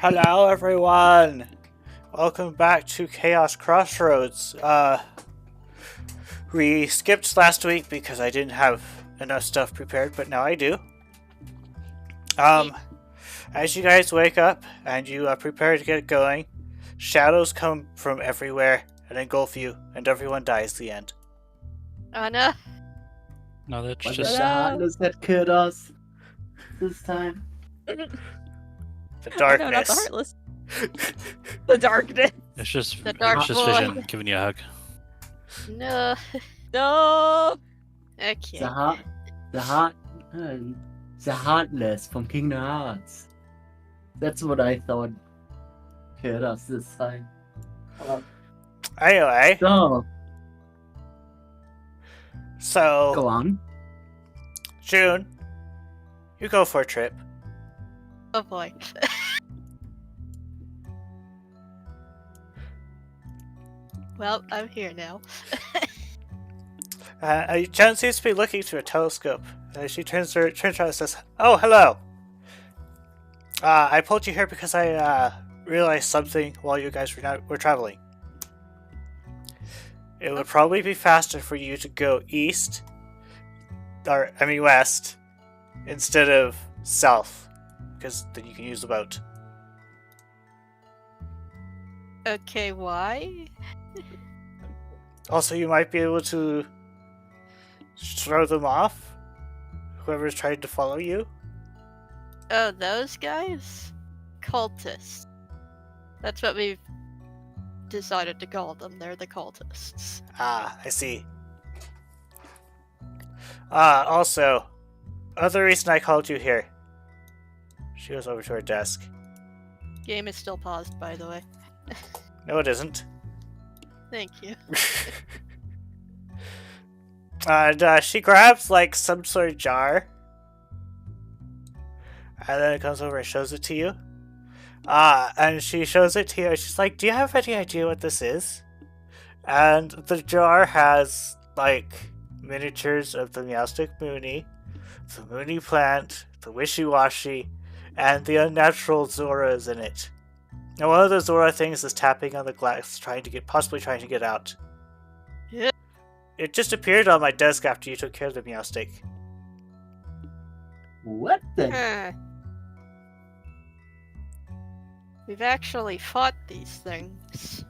Hello everyone! Welcome back to Chaos Crossroads. We skipped last week because I didn't have enough stuff prepared, but now I do. As you guys wake up and you prepare to get going, shadows come from everywhere and engulf you, and everyone dies at the end. Oh no. No, that's Was just it the hotness that killed us this time? The No, not the darkness. heartless. The darkness. it's just The dark boy. vision giving you a hug. No. No. The Okay. the heartless from Kingdom Hearts. That's what I thought killed us this time. Anyway, So, go so on. June, you go for a trip. Oh boy. Well, I'm here now. Jen seems to be looking through a telescope. She turns around and says, "Oh, hello. I pulled you here because I realized something while you guys were traveling. It would probably be faster for you to go west, instead of south, because then you can use the boat." Okay, why? Also, you might be able to throw them off, whoever's trying to follow you. Oh, those guys? Cultists. That's what we've decided to call them. They're the cultists. Ah, I see. Also, other reason I called you here. She goes over to her desk. Game is still paused, by the way. No, it isn't. Thank you. And she grabs, like, some sort of jar. And then it comes over and shows it to you. And she shows it to you, and she's like, "Do you have any idea what this is?" And the jar has, like, miniatures of the Meowstic Mooney, the Mooney plant, the Wishy-Washy, and the unnatural Zoras in it. And one of the Zora things is tapping on the glass, possibly trying to get out. Yeah. It just appeared on my desk after you took care of the Meowstic. What the? Huh. We've actually fought these things.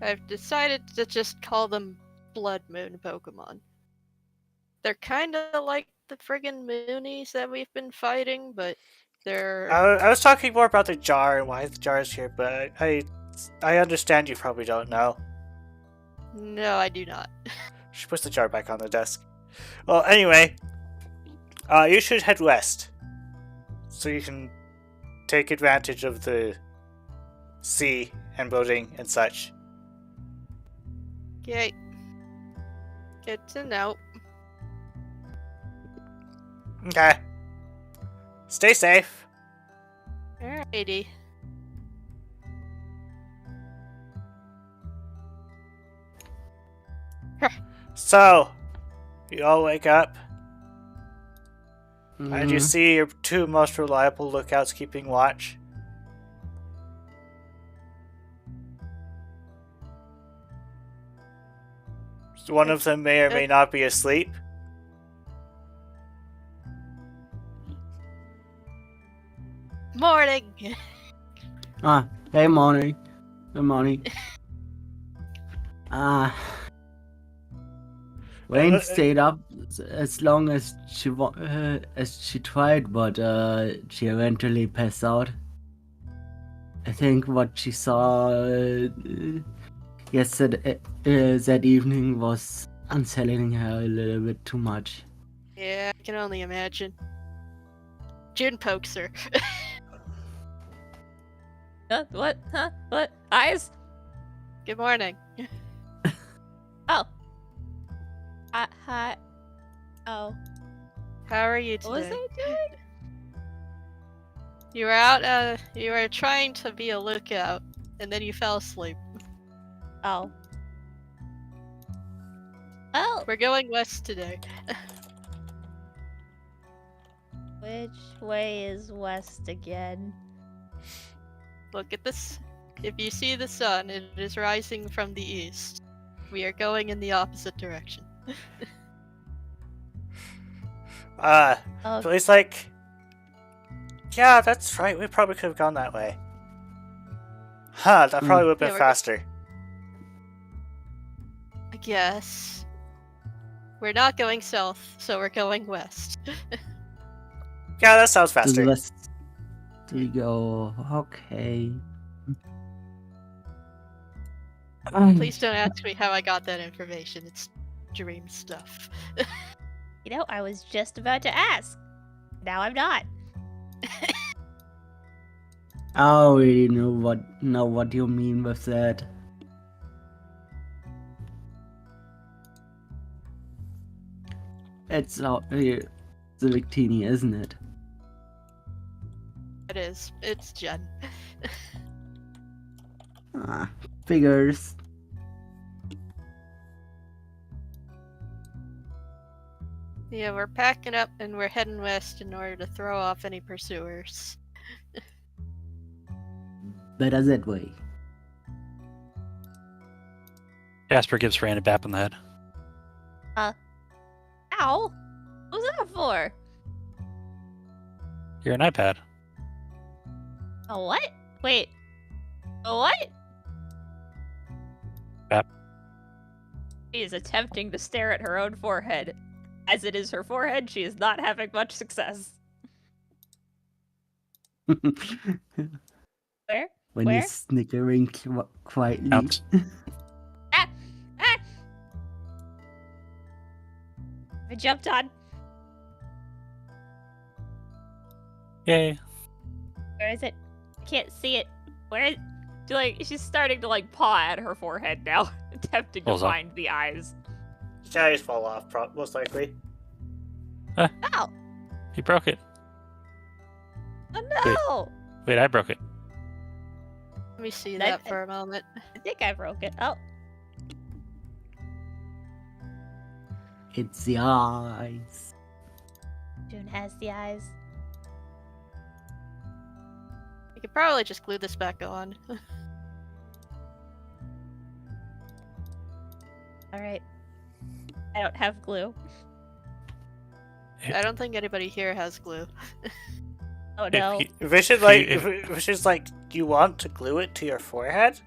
I've decided to just call them Blood Moon Pokemon. They're kinda like the friggin' Moonies that we've been fighting, but they're... I was talking more about the jar and why the jar is here, but I understand you probably don't know. No, I do not. She puts the jar back on the desk. Well, anyway, you should head west, so you can take advantage of the sea and boating and such. Okay. Good to know. Okay. Stay safe. Alrighty. So, you all wake up, and you see your two most reliable lookouts keeping watch. One of them may or may not be asleep. Morning! Hey, morning. Good morning. Wayne stayed up as long as she tried, but she eventually passed out. I think what she saw yesterday, that evening, was unsettling her a little bit too much. Yeah, I can only imagine. June pokes her. What? Huh? What? Eyes? Good morning. Oh. Hi. Oh. How are you What was today? I doing? You were out, you were trying to be a lookout, and then you fell asleep. Oh. Oh. We're going west today. Which way is west again? Look at this. If you see the sun, it is rising from the east. We are going in the opposite direction. Oh, Billy's like, yeah, that's right. We probably could have gone that way. Huh, that probably would have been Yeah, we're- faster. I guess. We're not going south, so we're going west. Yeah, that sounds To the faster. west we go. Okay. Please don't ask me how I got that information. It's dream stuff. you know, I was just about to ask. Now I'm not. I already know what you mean with that. It's out here, the Victini, isn't it? It is. It's Jen. Ah, figures. Yeah, we're packing up and we're heading west in order to throw off any pursuers. Better that way. Jasper gives Rand a bap on the head. Ow! What was that for? You're an iPad. A what? Wait. A what? Bap. She is attempting to stare at her own forehead. As it is her forehead, she is not having much success. Where? When Where? you're snickering quietly. Out. Ah! Ah! I jumped on. Yay. Where is it? I can't see it. Where is? She's starting to paw at her forehead now, attempting to Pulls up. find the eyes. The eyes fall off, most likely. Ow! He broke it. Oh no! Wait, I broke it. Let me see That- that for a moment. I think I broke it. Oh, It's the eyes. June has the eyes. We could probably just glue this back on. All right. I don't have glue. I don't think anybody here has glue. Oh no. Vision's like, do you want to glue it to your forehead?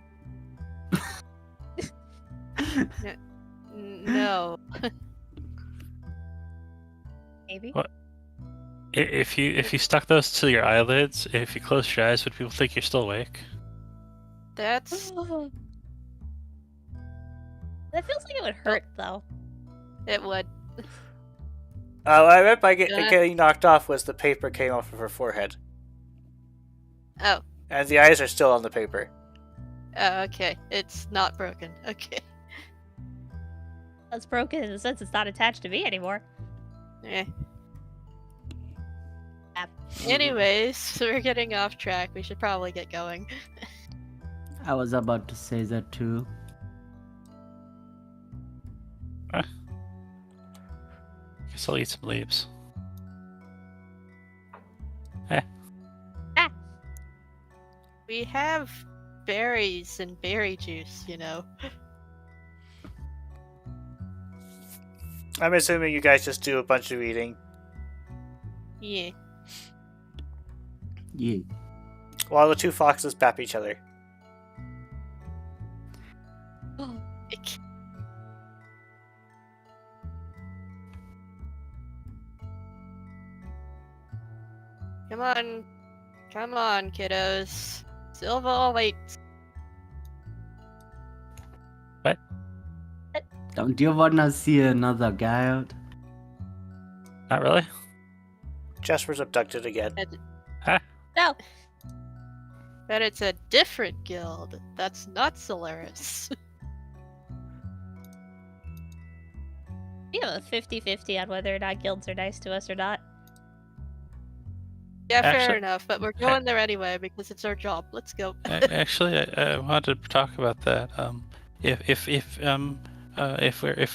No. Maybe. What? If you stuck those to your eyelids, if you close your eyes, would people think you're still awake? That's... That feels like it would hurt though. It would. What I meant by Yeah. getting knocked off was the paper came off of her forehead. Oh. And the eyes are still on the paper. Oh, okay. It's not broken. Okay. It's broken in the sense it's not attached to me anymore. Eh. App. Anyways, so we're getting off track. We should probably get going. I was about to say that too. Guess I'll eat some leaves. We have berries and berry juice, you know. I'm assuming you guys just do a bunch of eating Yeah. Yeah. while the two foxes bap each other. Come on, kiddos. Silva waits. Don't you wanna see another guy? Not really. Jasper's abducted again. No. But it's a different guild. That's not Solaris. We have a 50-50 on whether or not guilds are nice to us or not. Yeah, fair Actually- enough. But we're going there anyway because it's our job. Let's go. Actually, I wanted to talk about that. If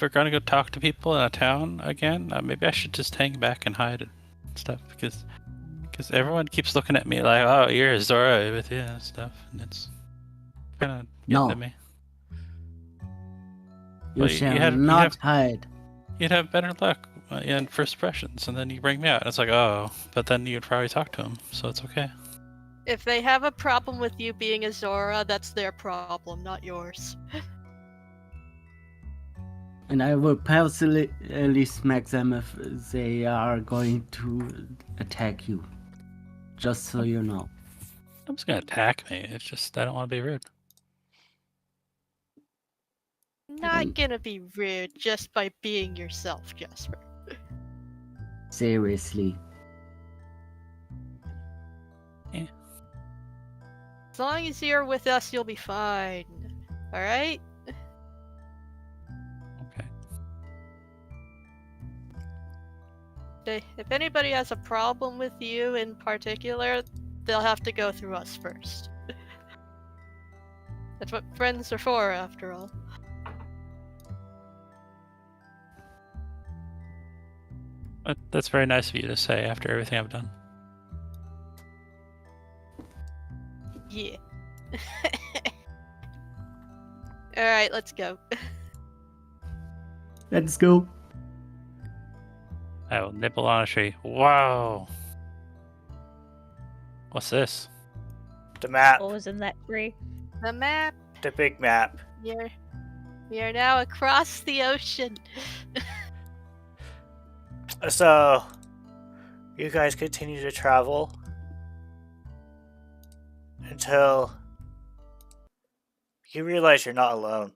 we're gonna go talk to people in a town again, maybe I should just hang back and hide stuff because everyone keeps looking at me like, oh, you're Zora with you and stuff, and it's kind of getting No. to me. You Well, shall not hide. You'd have better luck in first impressions, and then you bring me out, and it's like, oh, but then you'd probably talk to him, so it's okay. If they have a problem with you being a Zora, that's their problem, not yours. And I will personally smack them if they are going to attack you. Just so you know. I'm just gonna attack me. It's just I don't want to be rude. Not gonna be rude just by being yourself, Jasper. Seriously. As long as you're with us, you'll be fine. Alright? Okay. If anybody has a problem with you in particular, they'll have to go through us first. That's what friends are for, after all. That's very nice of you to say after everything I've done. Yeah. Alright, let's go. Let's go. I will nibble on a tree. Wow. What's this? The map. What was in that tree? The map. The big map. We are now across the ocean. So, you guys continue to travel until you realize you're not alone.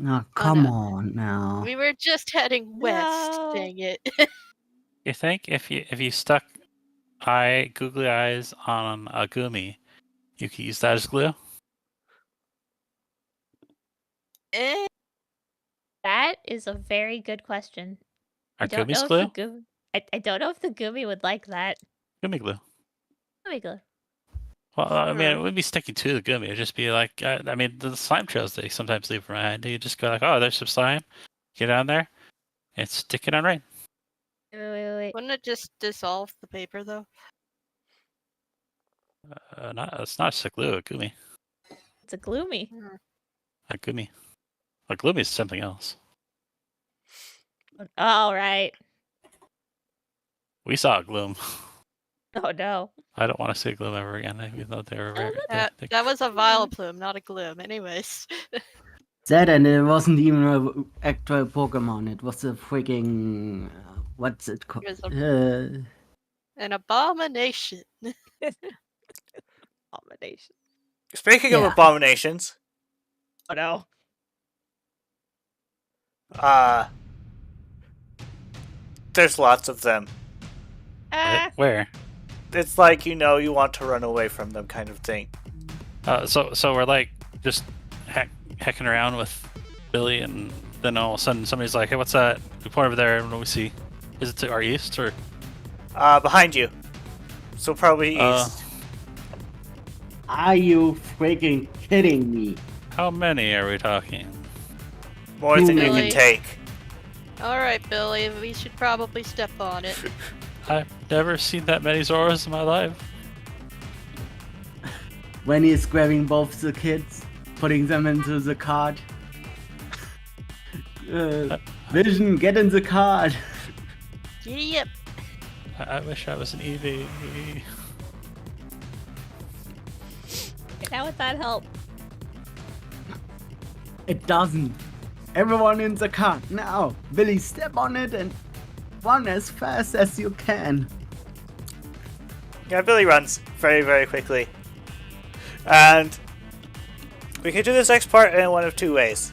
Oh, come no. on now. We were just heading west, No. dang it. You think if you stuck googly eyes on a gumi, you could use that as glue? Eh, That is a very good question. Are I don't gummies know glue? if the I don't know if the Gumi would like that. Gummy glue. Gumi glue. Well, I mean, it would be sticking to the gummy. It'd just be like, I mean, the slime trails they sometimes leave behind. You just go like, oh, there's some slime. Get down there and stick it on right. Wait. wouldn't it just dissolve the paper, though? It's not just a glue, a gummy. It's a gloomy. A gummy. A gloomy is something else. All right. We saw a gloom. Oh no. I don't want to see a gloom ever again, even though they were very. That was a Vileplume, not a Gloom. Anyways. That, and it wasn't even an actual Pokemon. It was a freaking what's it called? It was an abomination. Abomination. Speaking of Yeah. abominations, Oh no. there's lots of them. Where? It's like, you want to run away from them kind of thing. So we're like just hecking around with Billy, and then all of a sudden somebody's like, "Hey, what's that?" We point over there, and what do we see? Is it to our east or? Behind you. So probably east. Are you freaking kidding me? How many are we talking? More than you Really? can take. Alright, Billy, we should probably step on it. I've never seen that many Zoras in my life. When he's grabbing both the kids, putting them into the cart. Vision, get in the cart. Yep. I wish I was an EV. How would that help? It doesn't. Everyone in the cart now. Billy, step on it and run as fast as you can. Yeah, Billy runs very, very quickly. And we could do this next part in one of two ways.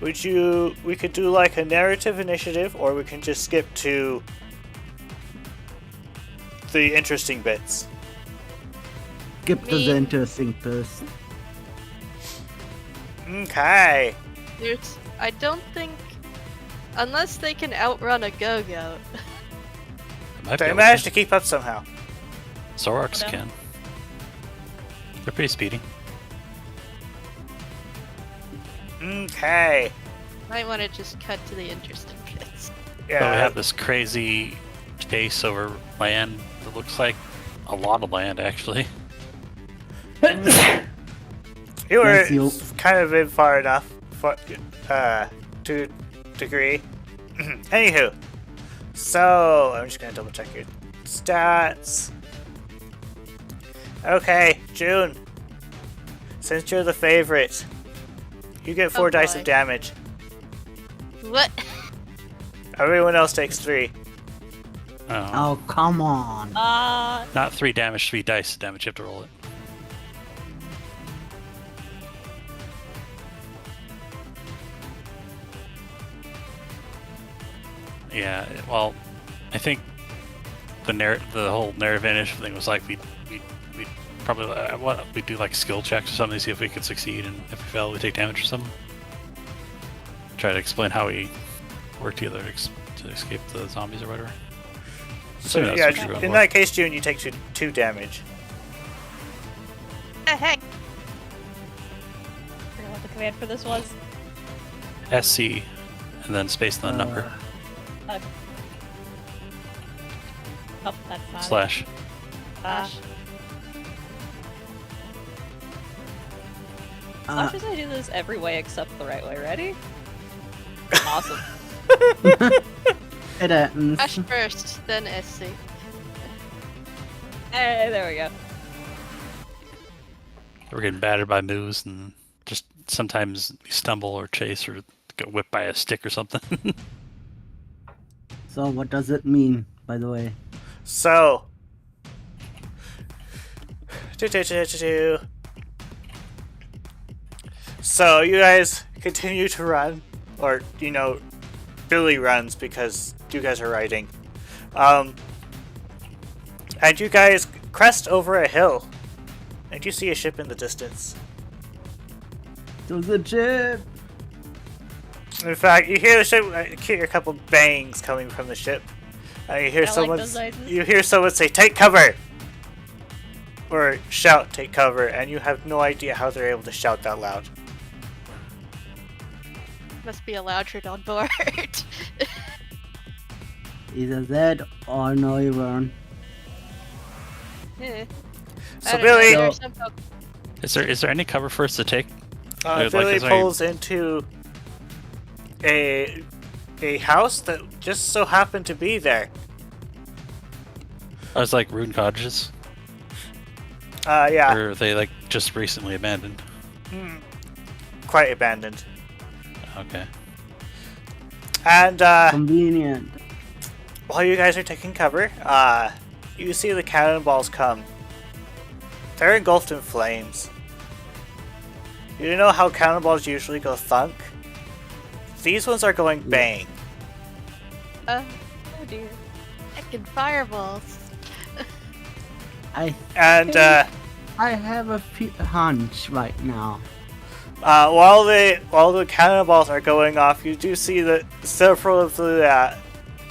We could do like a narrative initiative, or we can just skip to the interesting bits. Skip to the interesting bits. Okay. I don't think... Unless they can outrun a Go-Goat. They managed to keep up somehow. Zoroarks No. can. They're pretty speedy. Okay. Might want to just cut to the interesting bits. So we Yeah. have this crazy chase over land. It looks like a lot of land, actually. You were Yes, you- kind of in far enough for to degree. Anywho, so I'm just gonna double check your stats. Okay, June. Since you're the favorite, you get 4 dice boy. of damage. What? Everyone else takes 3. Oh. Oh, come on. Not 3 damage, 3 dice damage. You have to roll it. Yeah, well, I think the whole narrative initiative thing was like we probably we do like skill checks or something to see if we could succeed, and if we fail, we take damage or something. Try to explain how we work together to escape the zombies or whatever. So Assuming that's yeah, what you're going in for. that case, June, you take 2 damage. Heck. I forgot what the command for this was. SC, and then space and the number Oh, that's not slash. it. Gosh. Watch as I do this every way except the right way. Ready? Awesome. It happens. Ash first, then SC. Hey, there we go. We're getting battered by moves, and just sometimes we stumble or chase or get whipped by a stick or something. So what does it mean, by the way? So, so you guys continue to run, or Billy runs because you guys are riding, and you guys crest over a hill, and you see a ship in the distance. To the ship! In fact, you hear the ship. You hear a couple bangs coming from the ship, and you hear I like someone. those noises. You hear someone say, "Take cover!" or shout, "Take cover!" and you have no idea how they're able to shout that loud. Must be a Loudred on board. Either that or no, you weren't. Eh. So I don't know, Billy, there are some folk- Is there any cover for us to take? Like, Billy is there any- pulls into a house that just so happened to be there. I was like ruined cottages, Yeah, or are they like just recently abandoned? quite abandoned. Okay. And Convenient. while you guys are taking cover, you see the cannonballs come. They're engulfed in flames. You know how cannonballs usually go thunk? These ones are going bang. oh dear. heckin' fireballs. I And I have a hunch right now. while the cannonballs are going off, you do see that several of the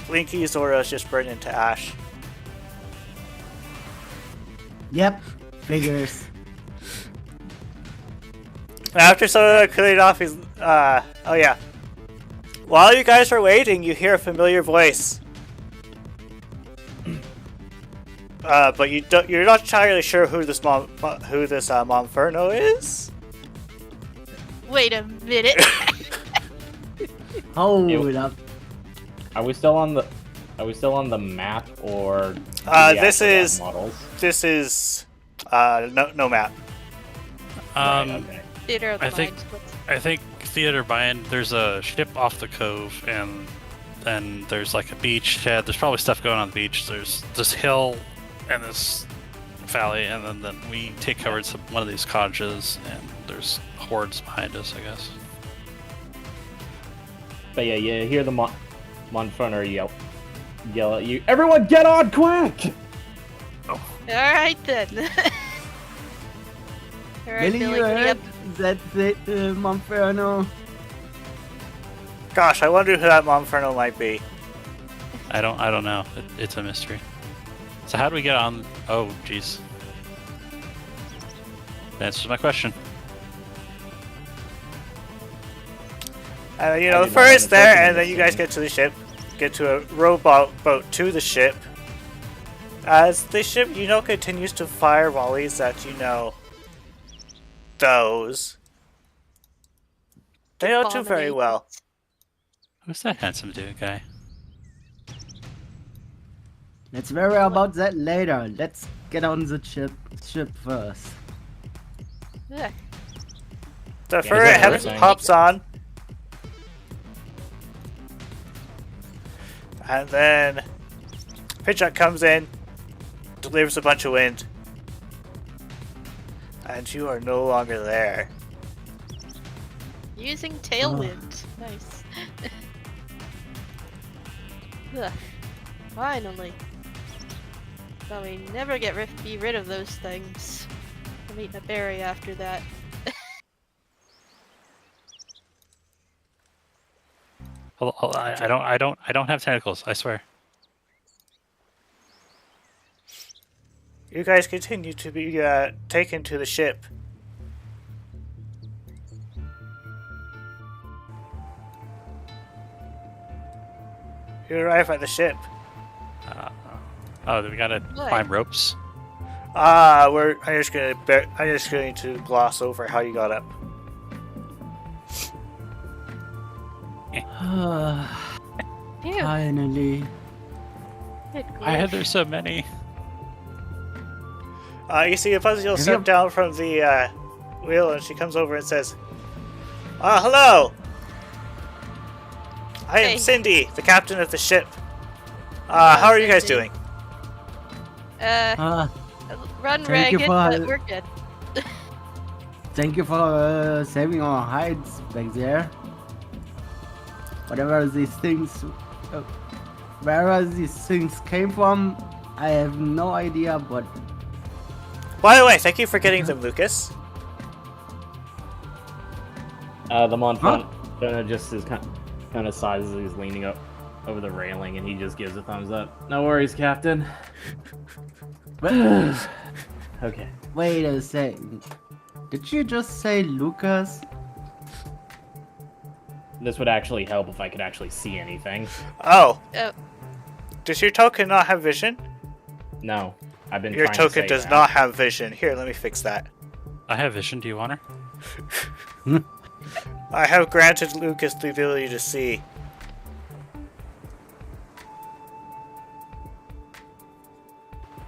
Blinky Zoras just burn into ash. Yep, figures. And after Soda cleared off his, oh yeah. While you guys are waiting, you hear a familiar voice. But you're not entirely sure who this Monferno is. Wait a minute. Hold up. Are we still on the map, or do we This actually have is- models? This is no map. Right, okay. Theater of the I think- Mind splits. I think Theater Bind, there's a ship off the cove, and then there's like a beachhead. There's probably stuff going on the beach. There's this hill and this valley, and then we take cover at one of these cottages, and there's hordes behind us, I guess. But yeah, you hear the Monferno yell at you. Everyone, get on quick! Alright then. Alright, Billy, Billy, you giddy heard up. that Monferno? Gosh, I wonder who that Monferno might be. I don't know. It's a mystery. So how do we get on? Oh, jeez. That answers my question. You I know, did not first understand there, the and then you guys mystery. get to the ship. get to a rowboat boat to the ship. As the ship, continues to fire volleys at, those. They don't do very well. Who's that handsome dude guy? Let's worry about that later. Let's get on the ship first. Yeah. The that's ferret what we're saying. hops on. And then Pidgeot comes in, delivers a bunch of wind. And you are no longer there. Using tailwind. Nice. Ugh. Finally. But we never be rid of those things. I'm eating a berry after that. I don't have tentacles. I swear. You guys continue to be taken to the ship. You arrive at the ship. Oh, we gotta What? climb ropes. I'm just going to gloss over how you got up. Phew. Finally. Good I had grief. there's so many. You see a Buzzkill step down from the wheel, and she comes over and says, hello! I am Hey. Cindy, the captain of the ship. How are you guys Cindy. doing? Run Thank you ragged, for- but we're good. Thank you for saving our hides back there. Whatever these things, wherever these things came from, I have no idea. But By the way, thank you for getting them, Lucas. The Monfront just is kind of sighs as he's leaning up over the railing, and he just gives a thumbs up. No worries, Captain. Okay. wait a second. Did you just say Lucas? This would actually help if I could actually see anything. Oh, Oh, does your token not have vision? No, I've been. Your trying token to say does that. not have vision. Here, let me fix that. I have vision. Do you want her? I have granted Lucas the ability to see.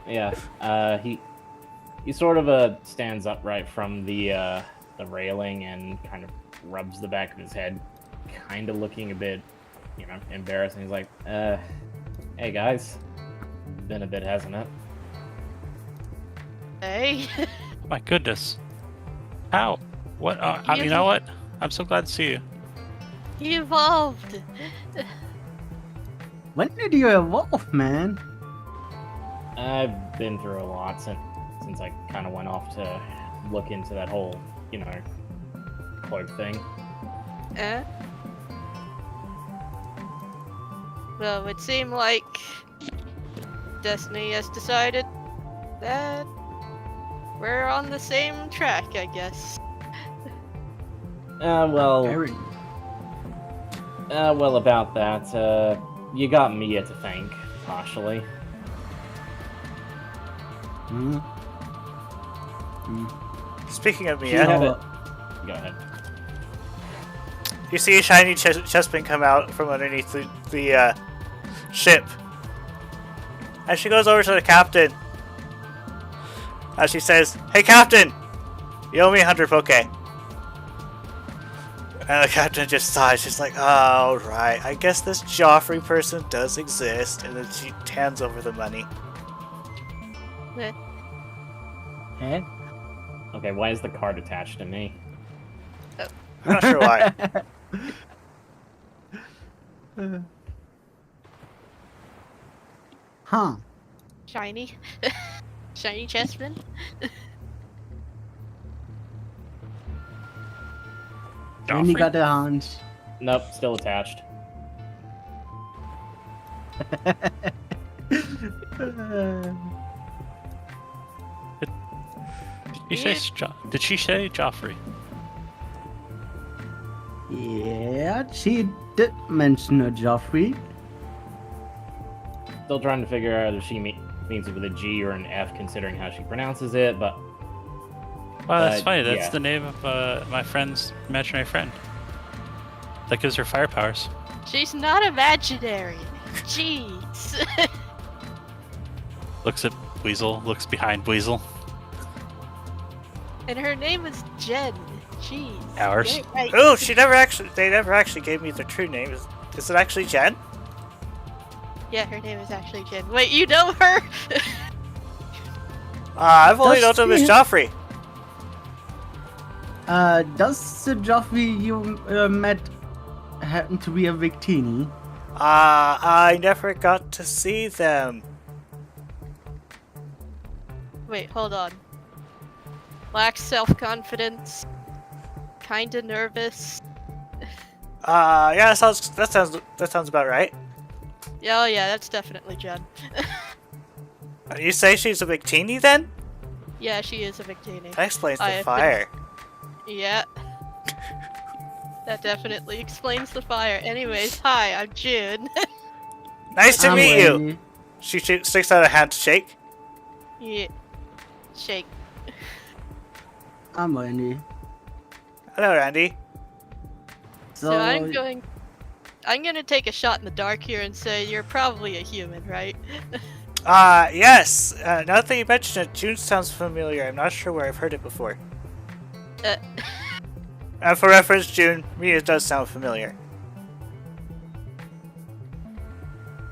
Yeah. He sort of stands upright from the railing and kind of rubs the back of his head, kind of looking a bit, embarrassed. And he's like, "Hey guys, been a bit, hasn't it?" hey. My goodness. How? What? You You- know what? I'm so glad to see you. He evolved. When did you evolve, man? I've been through a lot since I kind of went off to look into that whole, cloak thing. Eh? Well, it would seem like Destiny has decided that we're on the same track, I guess. Very. Well, about that, you got Mia to thank, partially. Hmm. Speaking of You Mia, have it. Go ahead. you see a shiny chestplate come out from underneath the ship. And she goes over to the captain. And she says, "Hey, Captain! You owe me 100 Poke." And the captain just sighs. She's like, "Oh, right. I guess this Joffrey person does exist." And then she hands over the money. Eh? Eh? Okay, why is the card attached to me? I'm not sure why. Huh. Shiny. Shiny chestman. Only Joffrey? got a hunch. Nope, still attached. Did she say Joffrey? Yeah, she did mention a Joffrey. Still trying to figure out if she means it with a G or an F, considering how she pronounces it. But Well, that's funny. That's yeah. the name of my friend's imaginary friend. That gives her fire powers. She's not imaginary. Jeez. Looks at Weasel. Looks behind Weasel. And her name is Jen. Jeez. Ours. Get it right. Oh, they never actually gave me the true name. Is it actually Jen? Yeah, her name is actually Jen. Wait, you know her? I've only known Does him as she- Joffrey. Does the Joffrey you met happen to be a Victini? I never got to see them. Wait, hold on. Lacks self-confidence. Kinda nervous. Yeah, that sounds about right. Yeah, oh yeah, that's definitely Jen. You say she's a Victini then? Yeah, she is a Victini. That explains I the have fire. Yeah. That definitely explains the fire. Anyways, hi, I'm June. Nice to I'm meet you. Wendy. She sticks out a hand to shake. Yeah. Shake. I'm Wendy. Hello, Randy. So I'm gonna take a shot in the dark here and say you're probably a human, right? Yes. Now that you mention it, June sounds familiar. I'm not sure where I've heard it before. And for reference, June, me, it does sound familiar.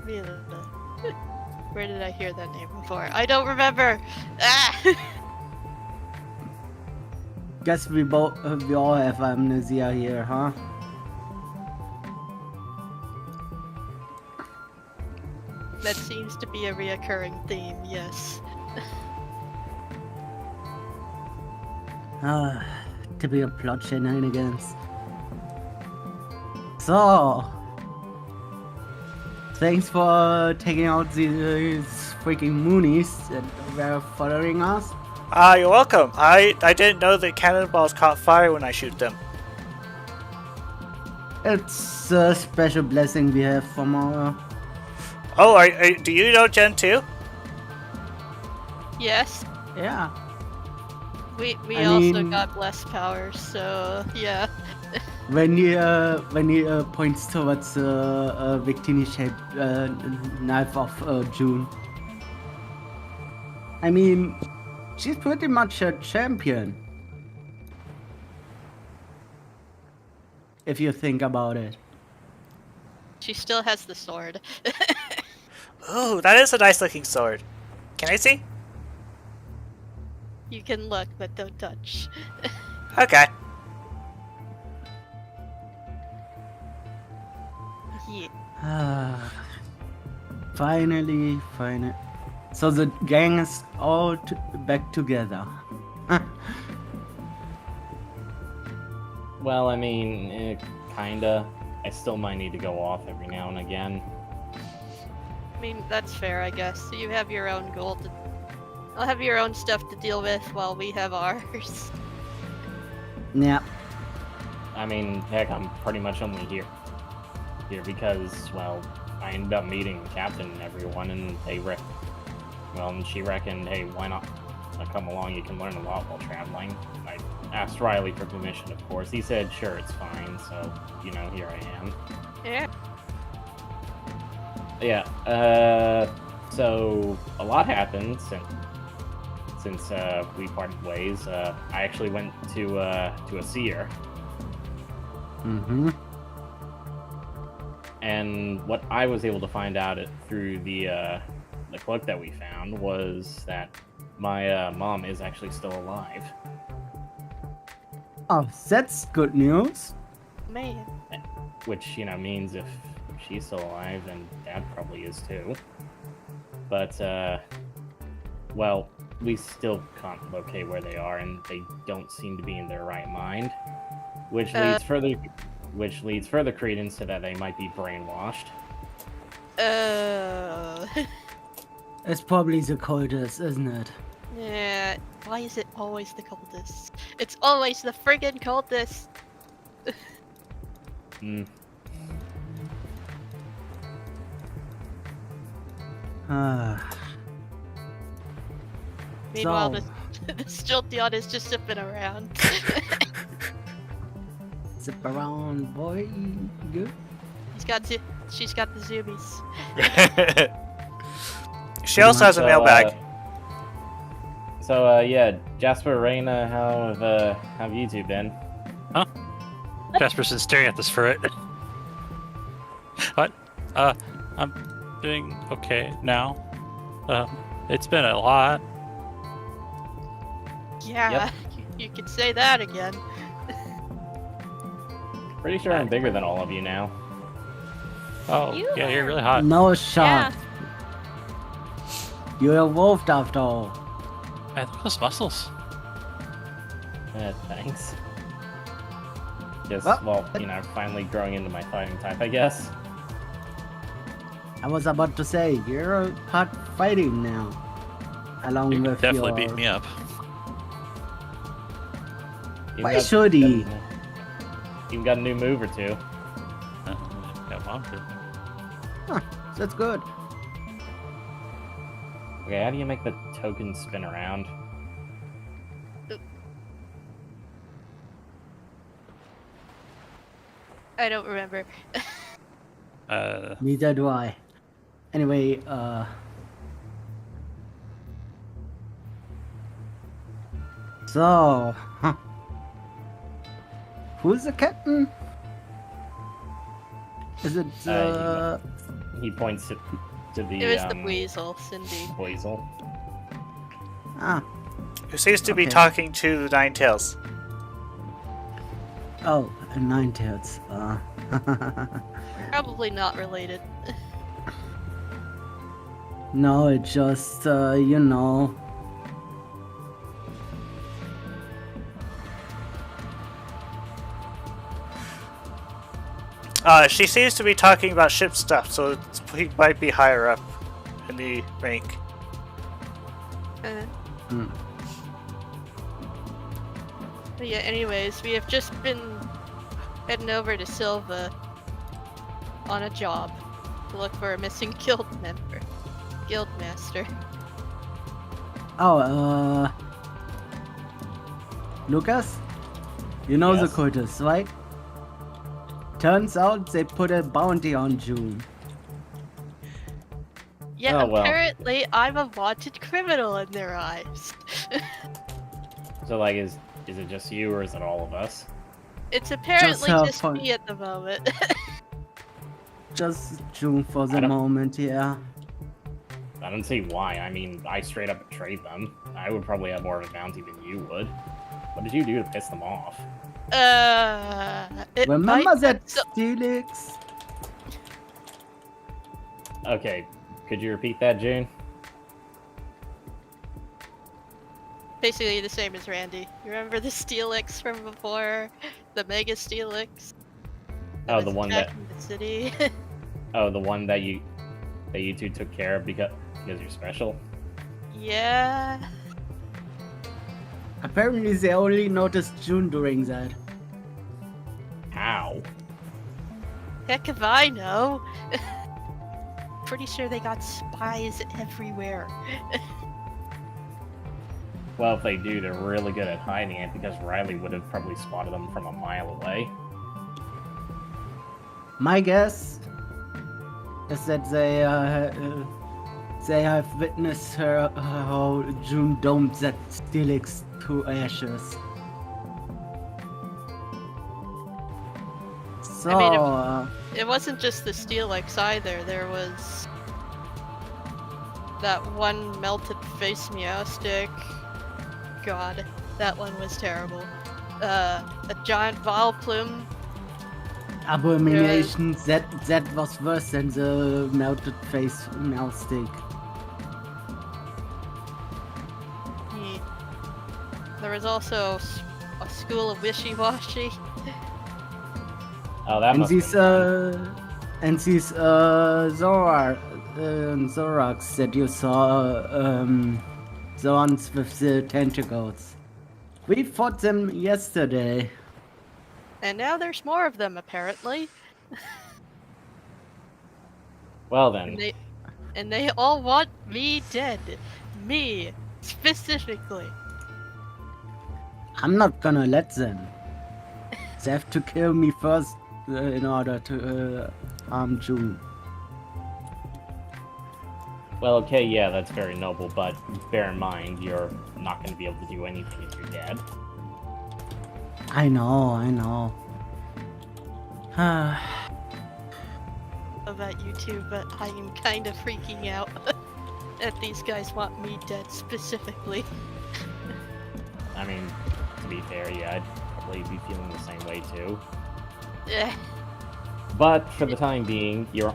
Really? Where did I hear that name before? I don't remember. Ah! Guess we all have amnesia here, huh? That seems to be a reoccurring theme. Yes. Typical plot shenanigans. So, thanks for taking out these freaking Moonies that were following us. You're welcome. I didn't know that cannonballs caught fire when I shoot them. It's a special blessing we have from our... Oh, do you know Jen too? Yes. Yeah. We I also mean- got blessed powers, so yeah. When he points towards a Victini-shaped knife of June. I mean, she's pretty much a champion. If you think about it. She still has the sword. Ooh, that is a nice looking sword. Can I see? You can look, but don't touch. Okay. Yeah. Finally. So the gang is all back together. Well, I mean, kinda. I still might need to go off every now and again. I mean, that's fair, I guess. You have your own goal to... I'll have your own stuff to deal with while we have ours. Yeah. I mean, heck, I'm pretty much only here because, well, I ended up meeting the captain and everyone, and and she reckoned, hey, why not come along? You can learn a lot while traveling. I asked Riley for permission, of course. He said, sure, it's fine. So, here I am. Yeah. Yeah. So a lot happened since we parted ways. I actually went to a seer. Mm-hmm. And what I was able to find out through the cloak that we found was that my mom is actually still alive. Oh, that's good news. Man. Which, means if she's still alive, then Dad probably is too. But, well, we still can't locate where they are, and they don't seem to be in their right mind. Which leads further credence to that they might be brainwashed. It's probably the cultists, isn't it? Yeah. Why is it always the cultists? It's always the friggin' cultists! Meanwhile, So- the Stiltion is just zipping around. Zip around, boy. Good. She's got the zoomies. She also has a mailbag. Yeah, Jasper, Reina, how have you two been? Jasper's been staring at this ferret. What? I'm doing okay now. It's been a lot. Yeah, Yep. you could say that again. Pretty sure I'm bigger than all of you now. Oh, You yeah, you're are- really hot. No shot. Yeah. You evolved after all. Man, look at those muscles. Thanks. Just, Well, finally growing into my fighting type, I guess. I was about to say, you're hot fighting now. Along You with definitely your... beat me up. You've Why got- should he? You've got a new move or two. Got mom too. That's good. Okay, how do you make the token spin around? I don't remember. Neither do I. Anyway, So, who's the captain? Is it, He points to the. It was the weasel, Cindy. Weasel. Who seems to be Okay. talking to the Ninetales. Oh, a Ninetales. Probably not related. No, it just, She seems to be talking about ship stuff, so he might be higher up in the rank. Hmm. But yeah, anyways, we have just been heading over to Silva on a job to look for a missing guild member. Guild master. Oh, Lucas? You know the Yes. cultists, right? Turns out they put a bounty on June. Yeah, Oh, well. apparently I'm a wanted criminal in their eyes. So, like, is it just you or is it all of us? It's apparently have just fun. me at the moment. Just June for the I don't- moment, yeah. I don't see why. I mean, I straight up betrayed them. I would probably have more of a bounty than you would. What did you do to piss them off? It Remember might that have so- Steelix? Okay, could you repeat that, June? basically the same as Randy. You remember the Steelix from before? The Mega Steelix? Oh, was the one that. attacking the city? Oh, the one that you two took care of because you're special. Yeah. Apparently they only noticed June during that. How? Heck if I know. Pretty sure they got spies everywhere. Well, if they do, they're really good at hiding it because Riley would have probably spotted them from a mile away. My guess is that they have witnessed how June domed that Steelix to ashes. So, I mean, It wasn't just the Steelix either. There was that one melted face Meowstick. God, that one was terrible. A giant Vileplume. abomination, that was worse than the melted face Meowstick. There was also a school of Wishy-Washy. Oh, that And must these Zorax that you saw, the ones with the tentacles. We fought them yesterday. And now there's more of them, apparently. Well And then, and they all want me dead. Me, specifically. I'm not gonna let them. They have to kill me first in order to harm June. Well, okay, yeah, that's very noble, but bear in mind, you're not going to be able to do anything if you're dead. I know. About you two, but I am kind of freaking out that these guys want me dead specifically. I mean, to be fair, yeah, I'd probably be feeling the same way too. Eh, But for the time being, you're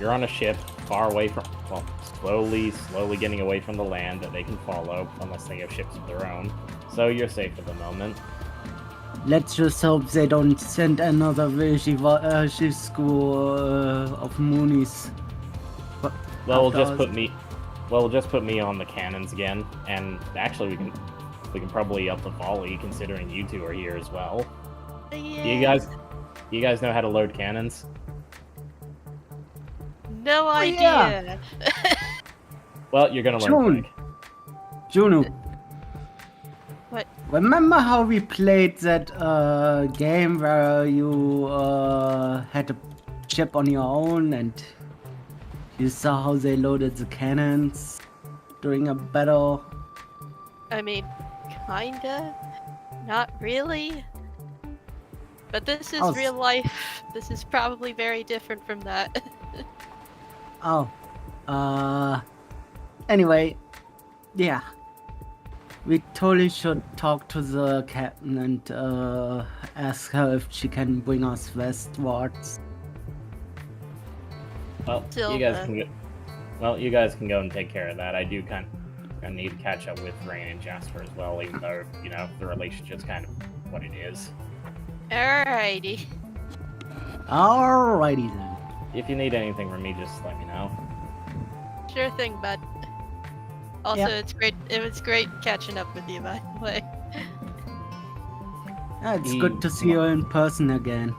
on a ship far away from, well, slowly getting away from the land that they can follow, unless they have ships of their own. So you're safe at the moment. Let's just hope they don't send another school of Moonies. Well, we'll just After put me on the cannons again, and actually we can probably up the volley considering you two are here as well. yeah. Do you guys know how to load cannons? No idea. yeah. Well, you're gonna learn June. quick. Juno. What? Remember how we played that game where you had a ship on your own and you saw how they loaded the cannons during a battle? I mean, kinda. Not really. But this is Oh, real life. This is probably very different from that. Oh. Anyway, yeah. We totally should talk to the captain and ask her if she can bring us westwards. Well, Still, you guys can go. Well, you guys can go and take care of that. I do kind of need to catch up with Rain and Jasper as well, even though the relationship's kind of what it is. Alrighty. Alrighty then. If you need anything from me, just let me know. Sure thing, bud. Also, Yeah. it's great. It was great catching up with you, by the way. Yeah, it's good to see you in person again.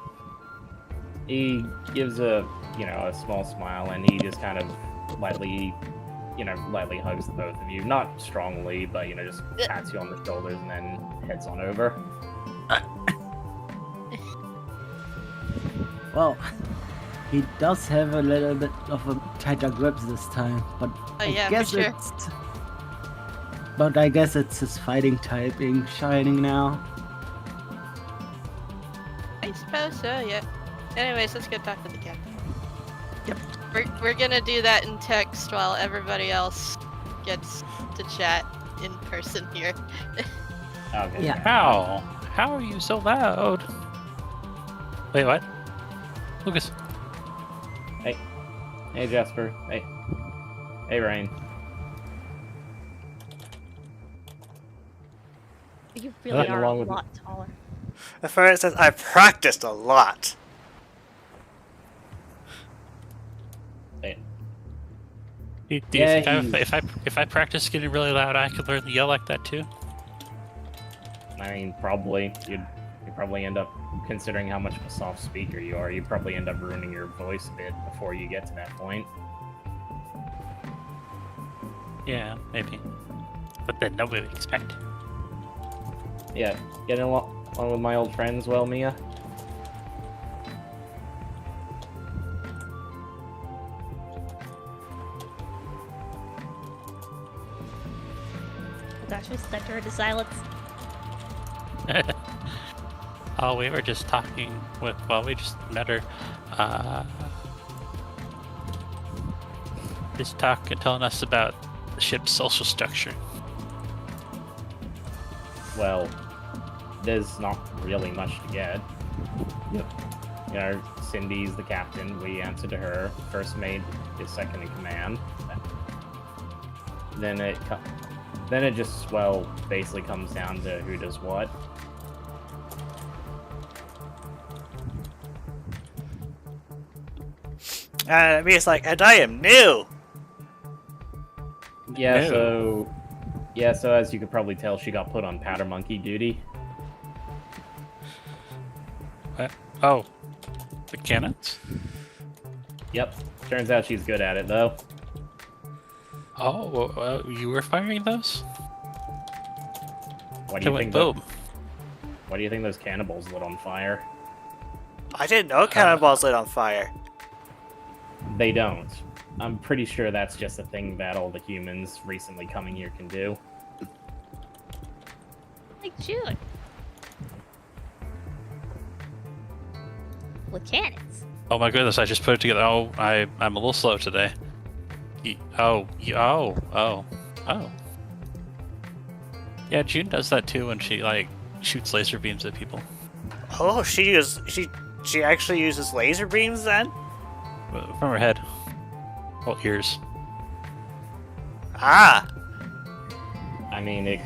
He gives a small smile, and he just kind of lightly hugs the both of you. Not strongly, but just pats you on the shoulders and then heads on over. Well, he does have a little bit of a tighter grip this time, but Oh yeah, for sure. But I guess it's his fighting typing shining now. I suppose so. Yeah. Anyways, let's go talk to the captain. Yep. We're gonna do that in text while everybody else gets to chat in person here. Okay. Yeah. How are you so loud? Wait, what? Lucas. Hey, Jasper. Hey, Rain. You really Nothing are a wrong with lot taller. At first it says, I practiced a lot. Hey. Do you Yeah, think if I practice getting really loud, I could learn to yell like that too? I mean, probably. You'd probably end up, considering how much of a soft speaker you are, you'd probably end up ruining your voice a bit before you get to that point. Yeah, maybe. But then nobody would expect. Yeah, getting along with my old friends, well, Mia? Gosh, we stuck her into silence. Oh, we were just talking with. Well, we just met her. Just telling us about the ship's social structure. Well, there's not really much to get. Yep. Cindy's the captain. We answer to her. First mate is second in command. Then it just basically comes down to who does what. And Mia's like, and I am new. Yeah. No. So as you could probably tell, she got put on powder monkey duty. Oh, the cannons? Yep. Turns out she's good at it though. Oh, you were firing those? What do They you went think? boom. What do you think those cannibals lit on fire? I didn't know cannonballs lit on fire. They don't. I'm pretty sure that's just a thing that all the humans recently coming here can do. Like June. With cannons. Oh my goodness, I just put it together. Oh, I'm a little slow today. Oh. Yeah, June does that too when she like shoots laser beams at people. Oh, she actually uses laser beams then? From her head. Well, ears. Ah, I mean, you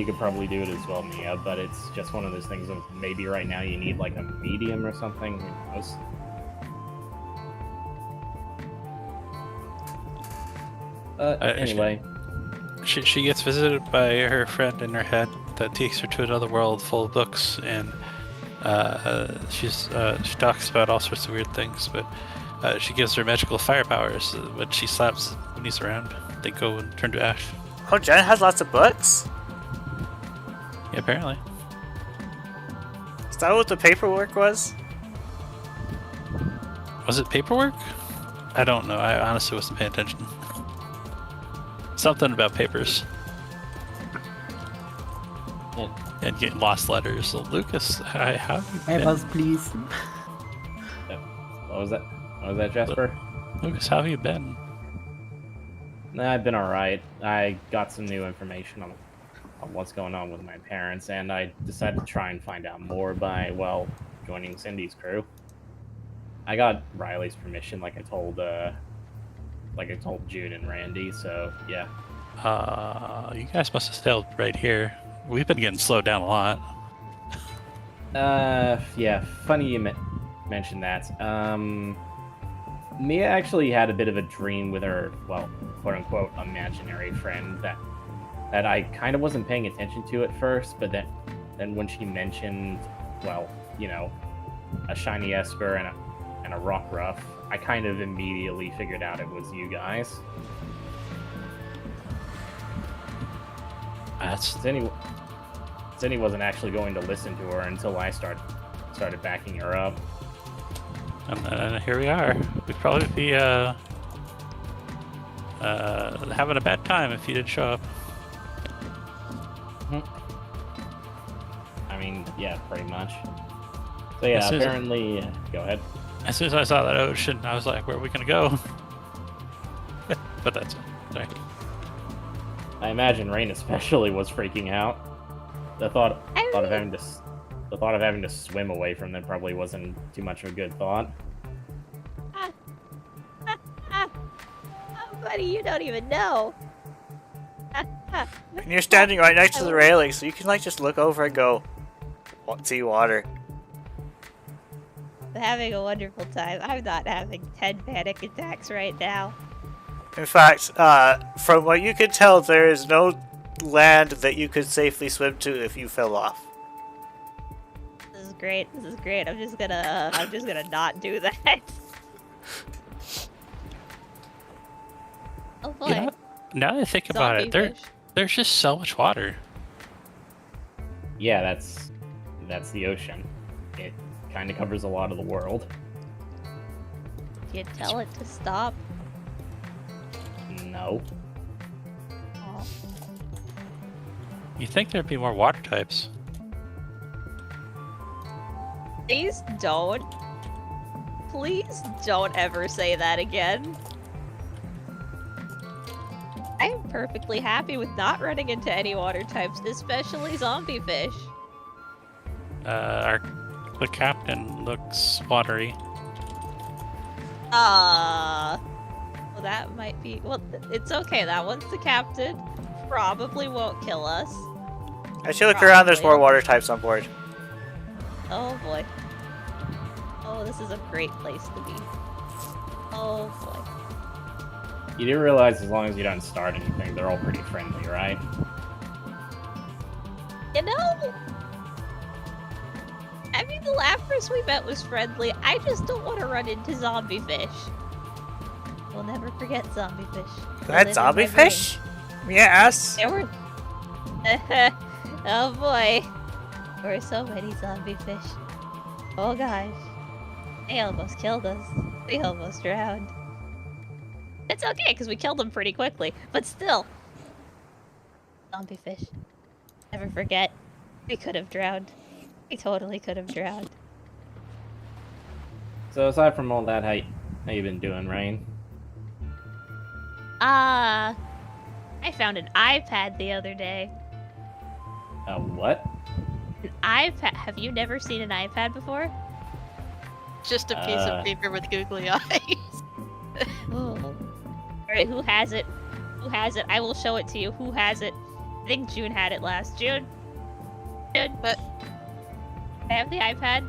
could probably do it as well, Mia, but it's just one of those things of maybe right now you need like a medium or something. Who knows? Anyway. She gets visited by her friend in her head that takes her to another world full of books, and she talks about all sorts of weird things, but she gives her magical fire powers. When she slaps when he's around, they go and turn to ash. oh, Jen has lots of books? Yeah, apparently. Is that what the paperwork was? Was it paperwork? I don't know. I honestly wasn't paying attention. Something about papers. And getting lost letters. So, Lucas, how have you been? Papers, please. What was that? What was that, Jasper? Lucas, how have you been? Nah, I've been alright. I got some new information on what's going on with my parents, and I decided to try and find out more by, well, joining Cindy's crew. I got Riley's permission, like I told June and Randy, so yeah. You guys must have stayed right here. We've been getting slowed down a lot. Yeah, funny you mentioned that. Mia actually had a bit of a dream with her, well, quote-unquote, imaginary friend that I kind of wasn't paying attention to at first, but then when she mentioned, well, you know, a shiny Esper and a rock ruff, I kind of immediately figured out it was you guys. Zinni wasn't actually going to listen to her until I started backing her up. And here we are. We'd probably be having a bad time if you didn't show up. I mean, yeah, pretty much. So yeah, apparently, go ahead. As soon as I saw that ocean, I was like, where are we gonna go? But that's it. Sorry. I imagine Rain especially was freaking out. The thought of having to swim away from them probably wasn't too much of a good thought. Oh, buddy, you don't even know. And you're standing right next to the railing, so you can like just look over and go, see water. I'm having a wonderful time. I'm not having 10 panic attacks right now. In fact, from what you can tell, there is no land that you could safely swim to if you fell off. This is great. This is great. I'm just gonna not do that. Oh boy. You know, now that I think about it, there's just so much water. Yeah, that's the ocean. It kind of covers a lot of the world. You tell it to stop. No. Oh. You'd think there'd be more water types. Please don't. Please don't ever say that again. I am perfectly happy with not running into any water types, especially zombie fish. The captain looks watery. Well, that might be. Well, it's okay. That one's the captain. Probably won't kill us. As you look around, there's more water types on board. Oh boy. Oh, this is a great place to be. Oh boy. You do realize as long as you don't start anything, they're all pretty friendly, right? You know, I mean, the Lapras we met was friendly. I just don't want to run into zombie fish. will never forget zombie fish. Who They had live in zombie my brain. fish? Yes. There were. Oh boy. There were so many zombie fish. Oh gosh. They almost killed us. They almost drowned. It's okay, because we killed them pretty quickly. But still. Zombie fish. Never forget. We could have drowned. We totally could have drowned. So aside from all that, how you been doing, Rain? I found an iPad the other day. What? An iPad? Have you never seen an iPad before? Just a piece of paper with googly eyes. Oh. Alright, who has it? Who has it? I will show it to you. Who has it? I think June had it last. June? June? But I have the iPad.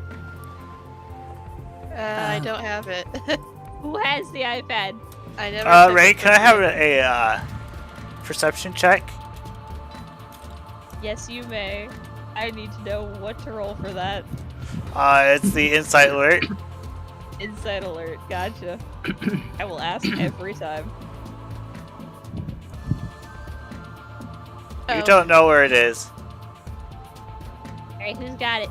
I don't have it. Who has the iPad? I never. Ray, can I have a perception check? Yes, you may. I need to know what to roll for that. It's the insight alert. Insight alert. Gotcha. I will ask every time. You don't know where it is. Alright, who's got it?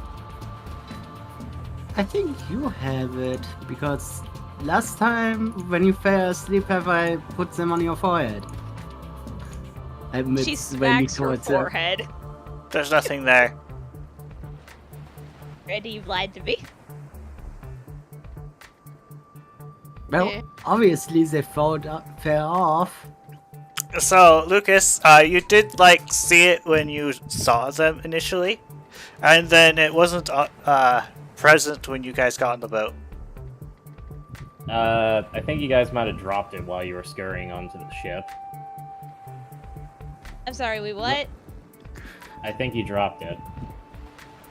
I think you have it, because last time when you fell asleep, have I put them on your forehead? She smacks her forehead. There's nothing there. Randy, you've lied to me. Well, Okay. obviously they fell off. So, Lucas, you did like see it when you saw them initially, and then it wasn't present when you guys got on the boat. I think you guys might have dropped it while you were scurrying onto the ship. I'm sorry, we what? I think you dropped it.